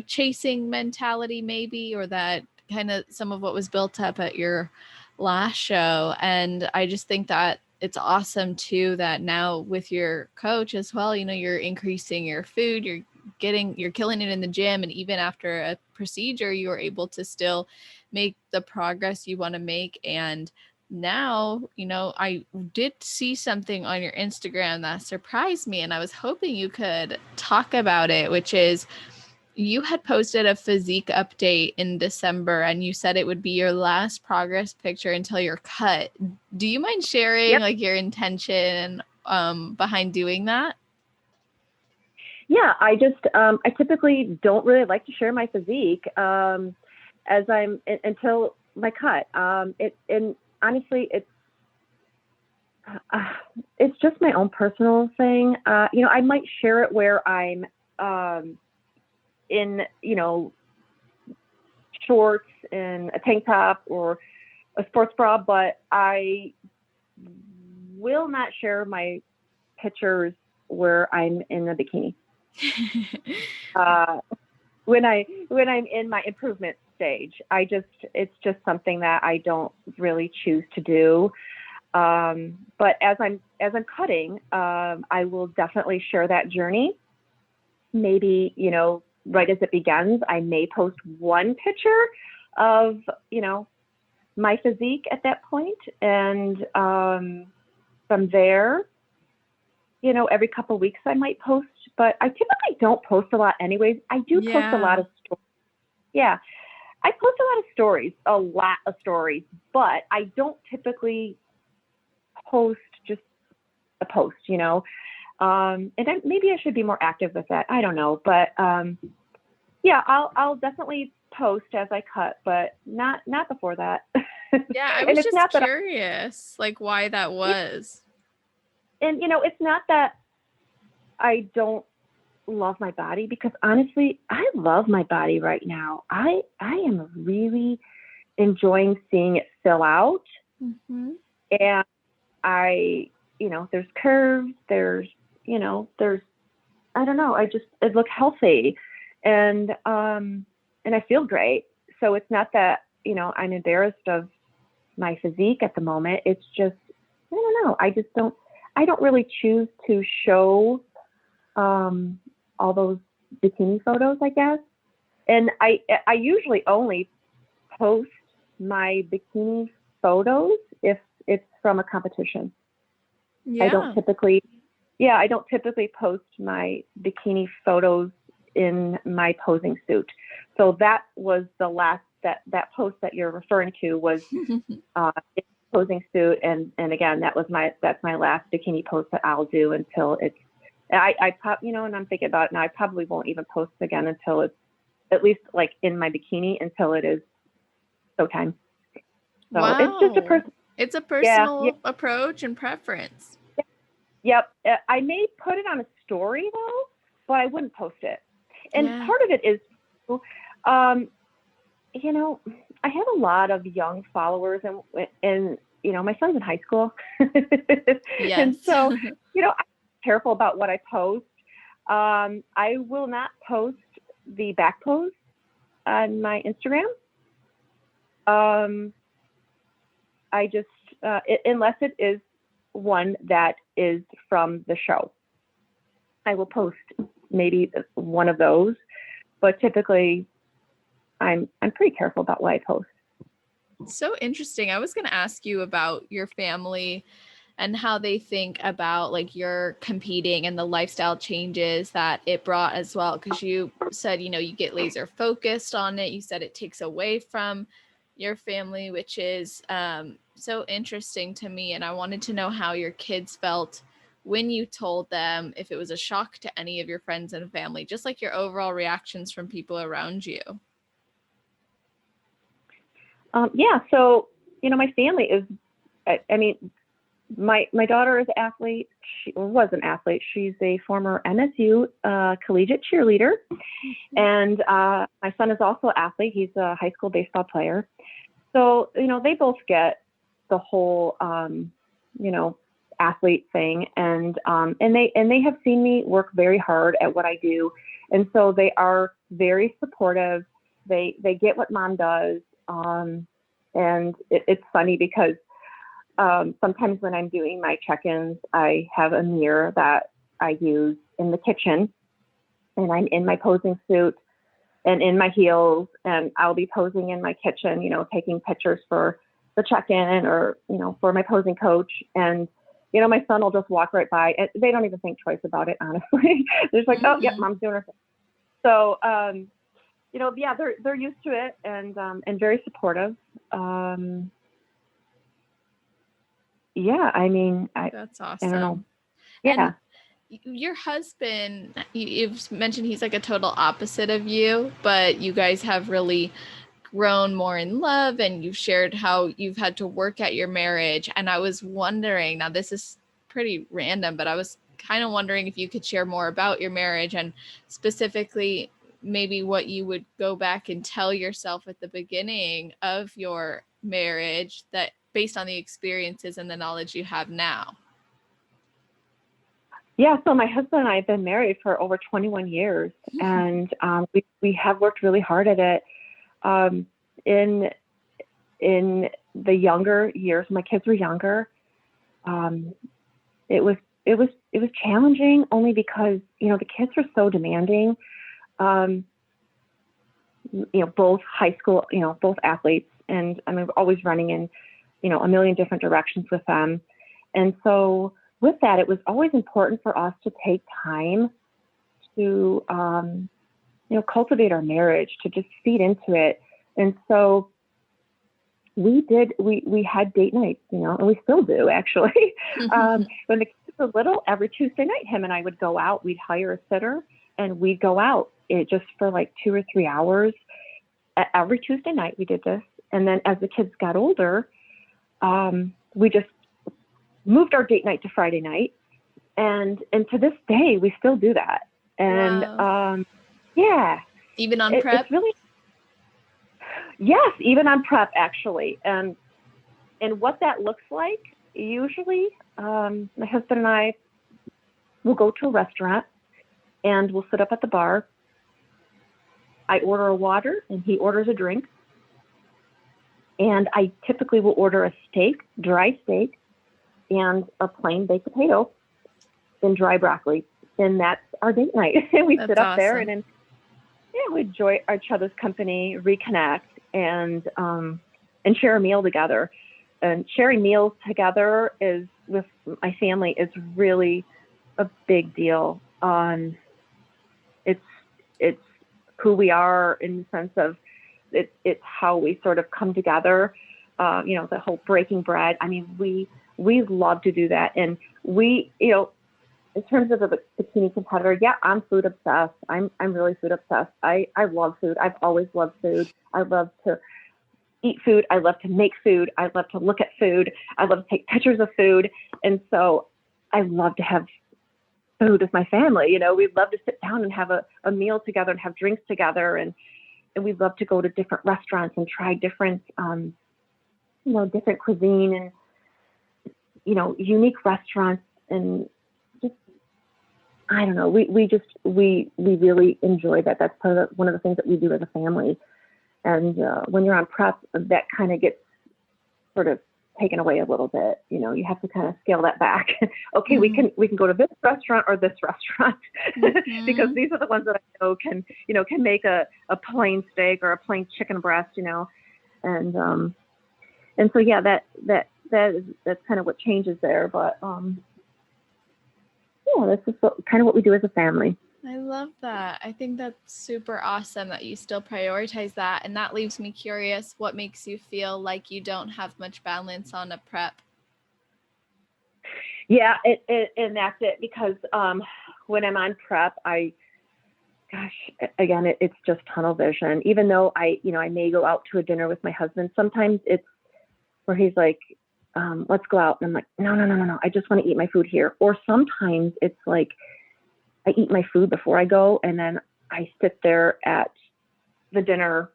chasing mentality maybe, or that kind of some of what was built up at your last show. And I just think that it's awesome too that now with your coach as well, you're increasing your food, you're killing it in the gym, and even after a procedure you are able to still make the progress you want to make. And now, I did see something on your Instagram that surprised me, and I was hoping you could talk about it, which is you had posted a physique update in December and you said it would be your last progress picture until you're cut. Do you mind sharing Yep. like your intention behind doing that? Yeah. I typically don't really like to share my physique as until my cut. And honestly, uh, it's just my own personal thing. I might share it where I'm in, shorts and a tank top or a sports bra, but I will not share my pictures where I'm in a bikini. Uh, when I'm in my improvement stage, it's just something that I don't really choose to do. But as I'm cutting, I will definitely share that journey. Maybe right as it begins, I may post one picture of my physique at that point, and from there, every couple of weeks I might post, but I typically don't post a lot anyways. I do post a lot Yeah. of stories. Yeah, I post a lot of stories, but I don't typically post just a post. And maybe I should be more active with that. I don't know, but yeah, I'll definitely post as I cut, but not before that. Yeah, I And was it's just not that curious like why that was. it's not that I don't love my body, because honestly, I love my body right now. I am really enjoying seeing it fill out, Mm-hmm. and there's curves, there's I don't know, it look healthy, and I feel great. So it's not that, I'm embarrassed of my physique at the moment. It's just, I don't know. I don't really choose to show all those bikini photos, I guess. And I usually only post my bikini photos if it's from a competition. I don't Yeah. typically, yeah, I don't typically post my bikini photos in my posing suit. So that was the last that post that you're referring to was in posing suit, and again that's my last bikini post that I'll do until it's and I'm thinking about it now. I probably won't even post again until it's at least like in my bikini until it is showtime. So it's just a Wow. person. It's a Yeah, yeah, personal approach and preference. yep. I may put it on a story though, but I wouldn't post it. And Yeah. part of it is, um, I have a lot of young followers, and my son's in high school. And Yes. so, I'm careful about what I post. I will not post the back pose on my Instagram. Um, I just, unless it is one that is from the show, I will post maybe one of those, but typically I'm pretty careful about what I post. So interesting. I was going to ask you about your family and how they think about like your competing and the lifestyle changes that it brought as well. Because you said, you get laser focused on it. You said it takes away from your family, which is so interesting to me. And I wanted to know how your kids felt when you told them, if it was a shock to any of your friends and family, just like your overall reactions from people around you. Yeah. So, my family is, I mean, my daughter is an athlete. She was an athlete. She's a former MSU collegiate cheerleader. And my son is also an athlete. He's a high school baseball player. So, they both get the whole, athlete thing. And they have seen me work very hard at what I do. And so they are very supportive. They get what mom does. And it's funny because sometimes when I'm doing my check-ins, I have a mirror that I use in the kitchen, and I'm in my posing suit and in my heels, and I'll be posing in my kitchen, taking pictures for the check-in or, for my posing coach. And, my son will just walk right by, and they don't even think twice about it, honestly. They're just like, oh, yep, mom's doing her thing. So, yeah, they're used to it and very supportive. Yeah, I mean, That's I don't know. awesome. Yeah. And your husband, you've mentioned he's like a total opposite of you, but you guys have really grown more in love and you've shared how you've had to work at your marriage. And I was wondering, now this is pretty random, but I was kind of wondering if you could share more about your marriage and specifically maybe what you would go back and tell yourself at the beginning of your marriage that based on the experiences and the knowledge you have now. Yeah, so my husband and I have been married for over 21 years, and we have worked really hard at it. In the younger years, my kids were younger. It was challenging only because the kids were so demanding. Both high school, both athletes, and I mean, we're always running in a million different directions with them, and so with that, it was always important for us to take time to, cultivate our marriage, to just feed into it. And so we had date nights, and we still do actually. When the kids were little, every Tuesday night, him and I would go out, we'd hire a sitter and we'd go out just for like 2 or 3 hours. Every Tuesday night we did this. And then as the kids got older, we just moved our date night to Friday night, and to this day we still do that. And wow. Yeah, Even on prep? it's really, yes, even on prep actually. And what that looks like, usually my husband and I will go to a restaurant and we'll sit up at the bar. I order a water and he orders a drink, and I typically will order a steak, dry steak, and a plain baked potato and dry broccoli. And that's our date night. And we sit up there and we enjoy each other's company, reconnect, and share a meal together. And sharing meals together is with my family is really a big deal. It's who we are in the sense of it's how we sort of come together. The whole breaking bread. I mean, we love to do that. And we, in terms of a bikini competitor, yeah, I'm food obsessed. I'm really food obsessed. I love food. I've always loved food. I love to eat food. I love to make food. I love to look at food. I love to take pictures of food. And so I love to have food with my family. We'd love to sit down and have a meal together and have drinks together. And we'd love to go to different restaurants and try different, different cuisine. unique restaurants, and just, I don't know, we really enjoy that. That's part of one of the things that we do as a family. And when you're on prep, that kind of gets sort of taken away a little bit. You have to kind of scale that back. Okay, Mm-hmm. we can go to this restaurant or this restaurant because Mm-hmm. these are the ones that I know can make a plain steak or a plain chicken breast, and so yeah, that's kind of what changes there. But yeah, that's just kind of what we do as a family. I love that. I think that's super awesome that you still prioritize that. And that leaves me curious, what makes you feel like you don't have much balance on a prep? Yeah, and that's it, because when I'm on prep, again, it's just tunnel vision. Even though I may go out to a dinner with my husband, sometimes it's where he's like, let's go out. And I'm like, no, no, no, no, no. I just want to eat my food here. Or sometimes it's like I eat my food before I go, and then I sit there at the dinner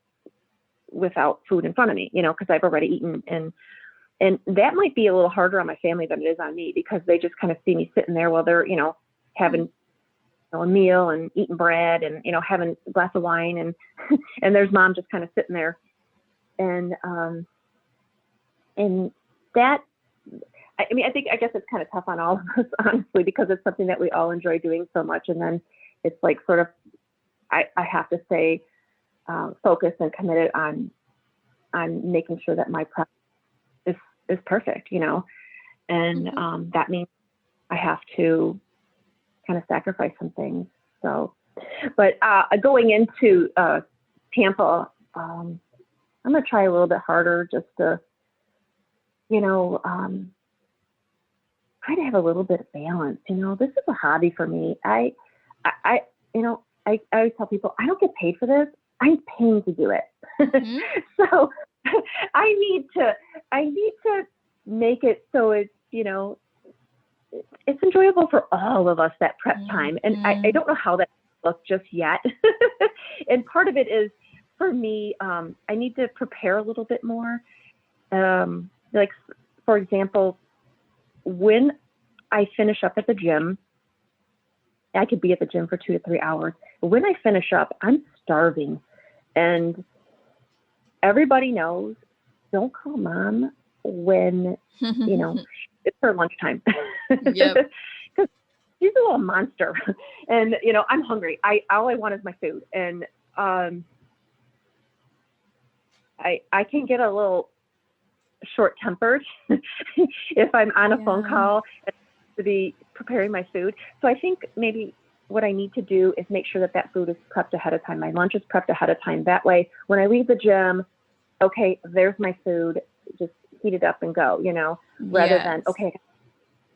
without food in front of me, because I've already eaten. And that might be a little harder on my family than it is on me, because they just kind of see me sitting there while they're, having a meal and eating bread and, having a glass of wine, and, and there's mom just kind of sitting there. And that, I guess it's kind of tough on all of us, honestly, because it's something that we all enjoy doing so much. And then it's like sort of, I have to stay focused and committed on making sure that my prep is perfect, and that means I have to kind of sacrifice some things. So, but going into Tampa, I'm going to try a little bit harder, just to, try to have a little bit of balance. This is a hobby for me. I always tell people, I don't get paid for this. I'm paying to do it. Mm-hmm. So I need to make it so it's, it's enjoyable for all of us, that prep time. And I don't know how that looks just yet. And part of it is, for me, I need to prepare a little bit more. Like, for example, when I finish up at the gym, I could be at the gym for 2 to 3 hours. But when I finish up, I'm starving. And everybody knows, don't call mom when, it's her lunchtime. Yep. Because she's a little monster. And, I'm hungry. All I want is my food. And I can get a little short-tempered if I'm on a phone call to be preparing my food. So I think maybe what I need to do is make sure that food is prepped ahead of time. My lunch is prepped ahead of time. That way, when I leave the gym, okay, there's my food, just heat it up and go, rather than, okay,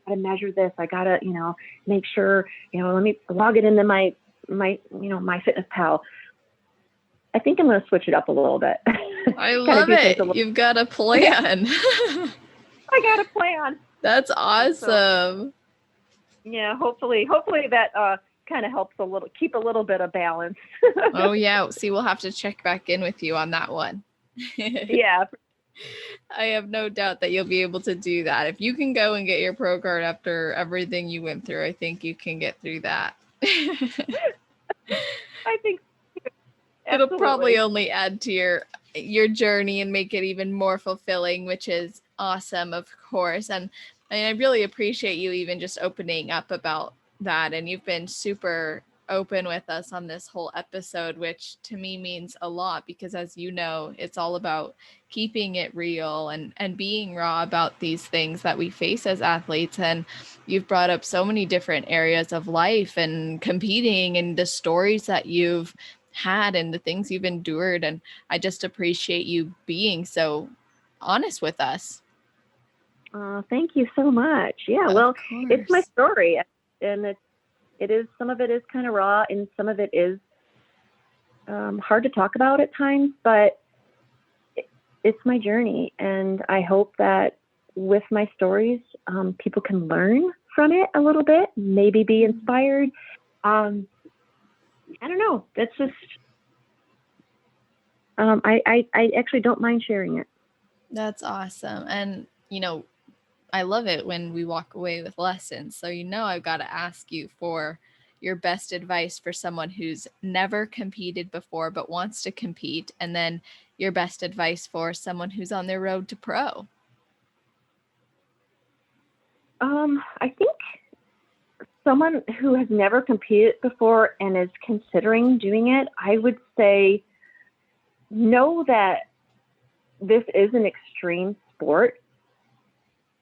I gotta measure this. I gotta, make sure, let me log it into my MyFitnessPal. I think I'm going to switch it up a little bit. I love it. You've got a plan. I got a plan. That's awesome. So, hopefully that kind of helps keep a little bit of balance. Oh yeah. See, we'll have to check back in with you on that one. Yeah. I have no doubt that you'll be able to do that. If you can go and get your pro card after everything you went through, I think you can get through that. I think it'll probably only add to your journey and make it even more fulfilling, which is awesome, of course. And I really appreciate you even just opening up about that. And you've been super open with us on this whole episode, which to me means a lot, because as you know, it's all about keeping it real and being raw about these things that we face as athletes. And you've brought up so many different areas of life and competing and the stories that you've had and the things you've endured. And I just appreciate you being so honest with us. Thank you so much. Yeah, well, it's my story, and it is, some of it is kind of raw, and some of it is hard to talk about at times, but it's my journey. And I hope that with my stories, people can learn from it a little bit, maybe be inspired. I don't know. That's just, I actually don't mind sharing it. That's awesome. And, I love it when we walk away with lessons. So, I've got to ask you for your best advice for someone who's never competed before but wants to compete, and then your best advice for someone who's on their road to pro. I think someone who has never competed before and is considering doing it, I would say know that this is an extreme sport.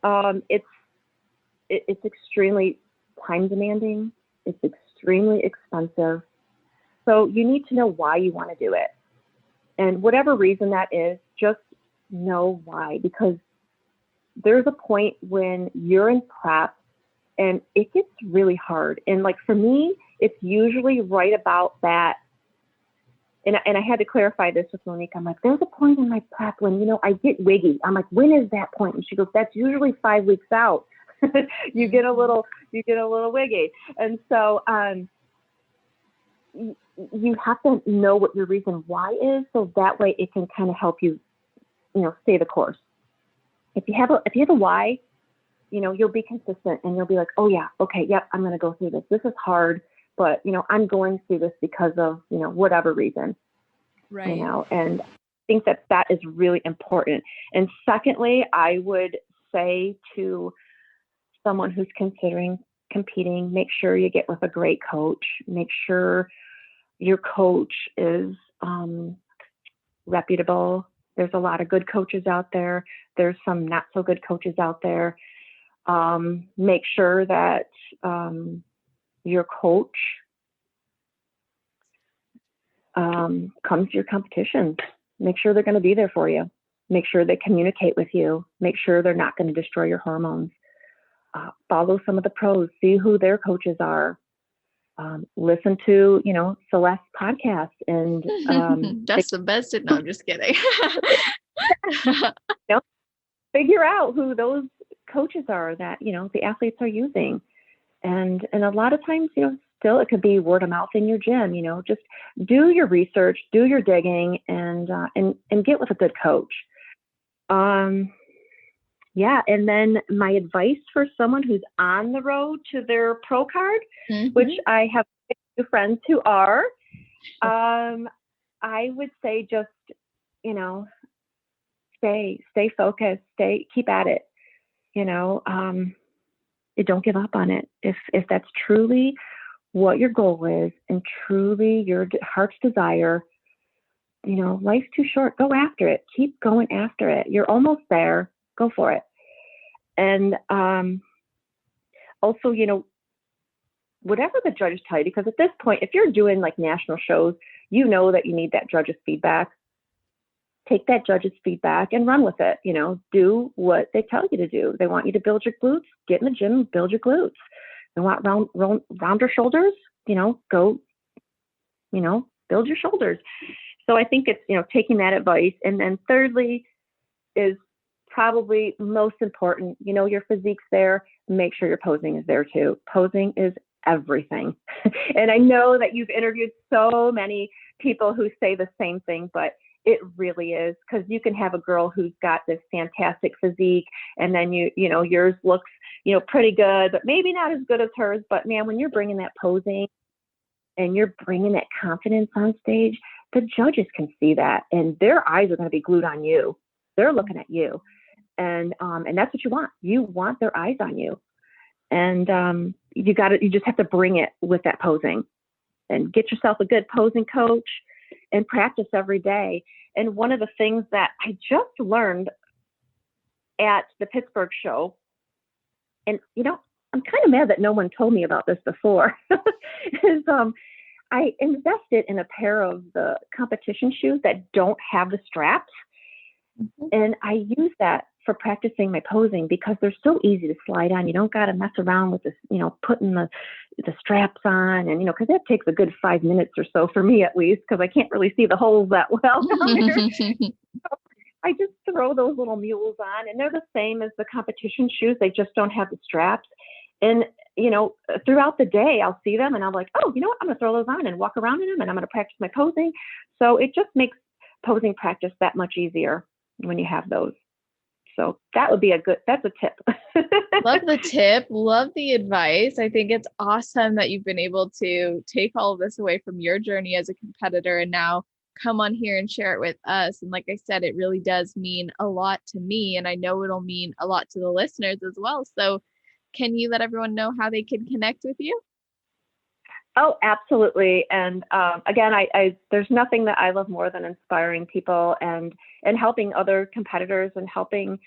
It's extremely time demanding. It's extremely expensive. So you need to know why you want to do it. And whatever reason that is, just know why, because there's a point when you're in prep and it gets really hard. And like for me, it's usually right about that. And I had to clarify this with Monique. I'm like, there's a point in my prep when, I get wiggy. I'm like, when is that point? And she goes, that's usually 5 weeks out. you get a little wiggy. And so, you have to know what your reason why is, so that way it can kind of help you, stay the course. If you have a why, you'll be consistent and you'll be like, oh yeah, okay, yep, I'm going to go through this. This is hard, but I'm going through this because of, whatever reason, right. And I think that is really important. And secondly, I would say to someone who's considering competing, make sure you get with a great coach. Make sure your coach is reputable. There's a lot of good coaches out there. There's some not so good coaches out there. Make sure that your coach comes to your competitions. Make sure they're going to be there for you. Make sure they communicate with you. Make sure they're not going to destroy your hormones. Follow some of the pros. See who their coaches are. Listen to, Celeste's podcast and that's the best. No, I'm just kidding. Figure out who those coaches are that, the athletes are using. And a lot of times, still it could be word of mouth in your gym, just do your research, do your digging, and get with a good coach. Yeah. And then my advice for someone who's on the road to their pro card, which I have a few friends who are, I would say just, stay focused, keep at it, don't give up on it. If that's truly what your goal is and truly your heart's desire, life's too short. Go after it. Keep going after it. You're almost there. Go for it. And also, whatever the judges tell you, because at this point, if you're doing like national shows, that you need that judge's feedback. Take that judge's feedback and run with it. Do what they tell you to do. They want you to build your glutes. Get in the gym, build your glutes. They want rounder shoulders. Go, build your shoulders. So I think it's, taking that advice. And then thirdly is probably most important, your physique's there. Make sure your posing is there too. Posing is everything. And I know that you've interviewed so many people who say the same thing, but it really is, because you can have a girl who's got this fantastic physique, and then yours looks, pretty good, but maybe not as good as hers. But man, when you're bringing that posing and you're bringing that confidence on stage, the judges can see that, and their eyes are going to be glued on you. They're looking at you, and that's what you want. You want their eyes on you, and you just have to bring it with that posing, and get yourself a good posing coach and practice every day. And one of the things that I just learned at the Pittsburgh show, and I'm kind of mad that no one told me about this before, is I invested in a pair of the competition shoes that don't have the straps. And I use that for practicing my posing because they're so easy to slide on. You don't got to mess around with this, putting the straps on, and, because that takes a good 5 minutes or so for me, at least, because I can't really see the holes that well down there. So I just throw those little mules on, and they're the same as the competition shoes. They just don't have the straps. And, throughout the day, I'll see them and I'm like, oh, you know what? I'm going to throw those on and walk around in them, and I'm going to practice my posing. So it just makes posing practice that much easier when you have those. So that would be that's a tip. Love the tip. Love the advice. I think it's awesome that you've been able to take all of this away from your journey as a competitor and now come on here and share it with us. And like I said, it really does mean a lot to me. And I know it'll mean a lot to the listeners as well. So can you let everyone know how they can connect with you? Oh, absolutely. And again, there's nothing that I love more than inspiring people and helping other competitors and helping,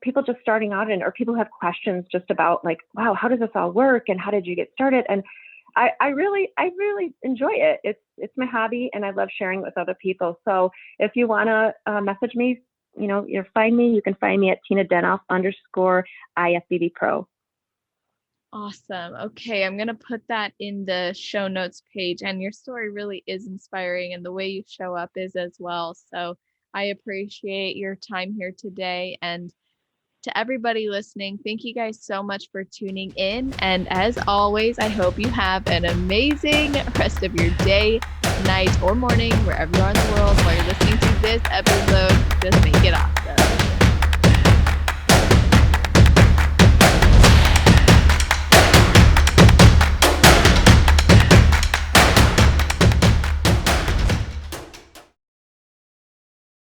people just starting out or people who have questions just about like, wow, how does this all work and how did you get started? And I really enjoy it. It's my hobby and I love sharing it with other people. So if you want to message me, you can find me at Tina Denoff _IFBB Pro. Awesome. Okay, I'm going to put that in the show notes page. And your story really is inspiring, and the way you show up is as well. So I appreciate your time here today. And to everybody listening, thank you guys so much for tuning in. And as always, I hope you have an amazing rest of your day, night, or morning, wherever you are in the world while you're listening to this episode. Just make it awesome.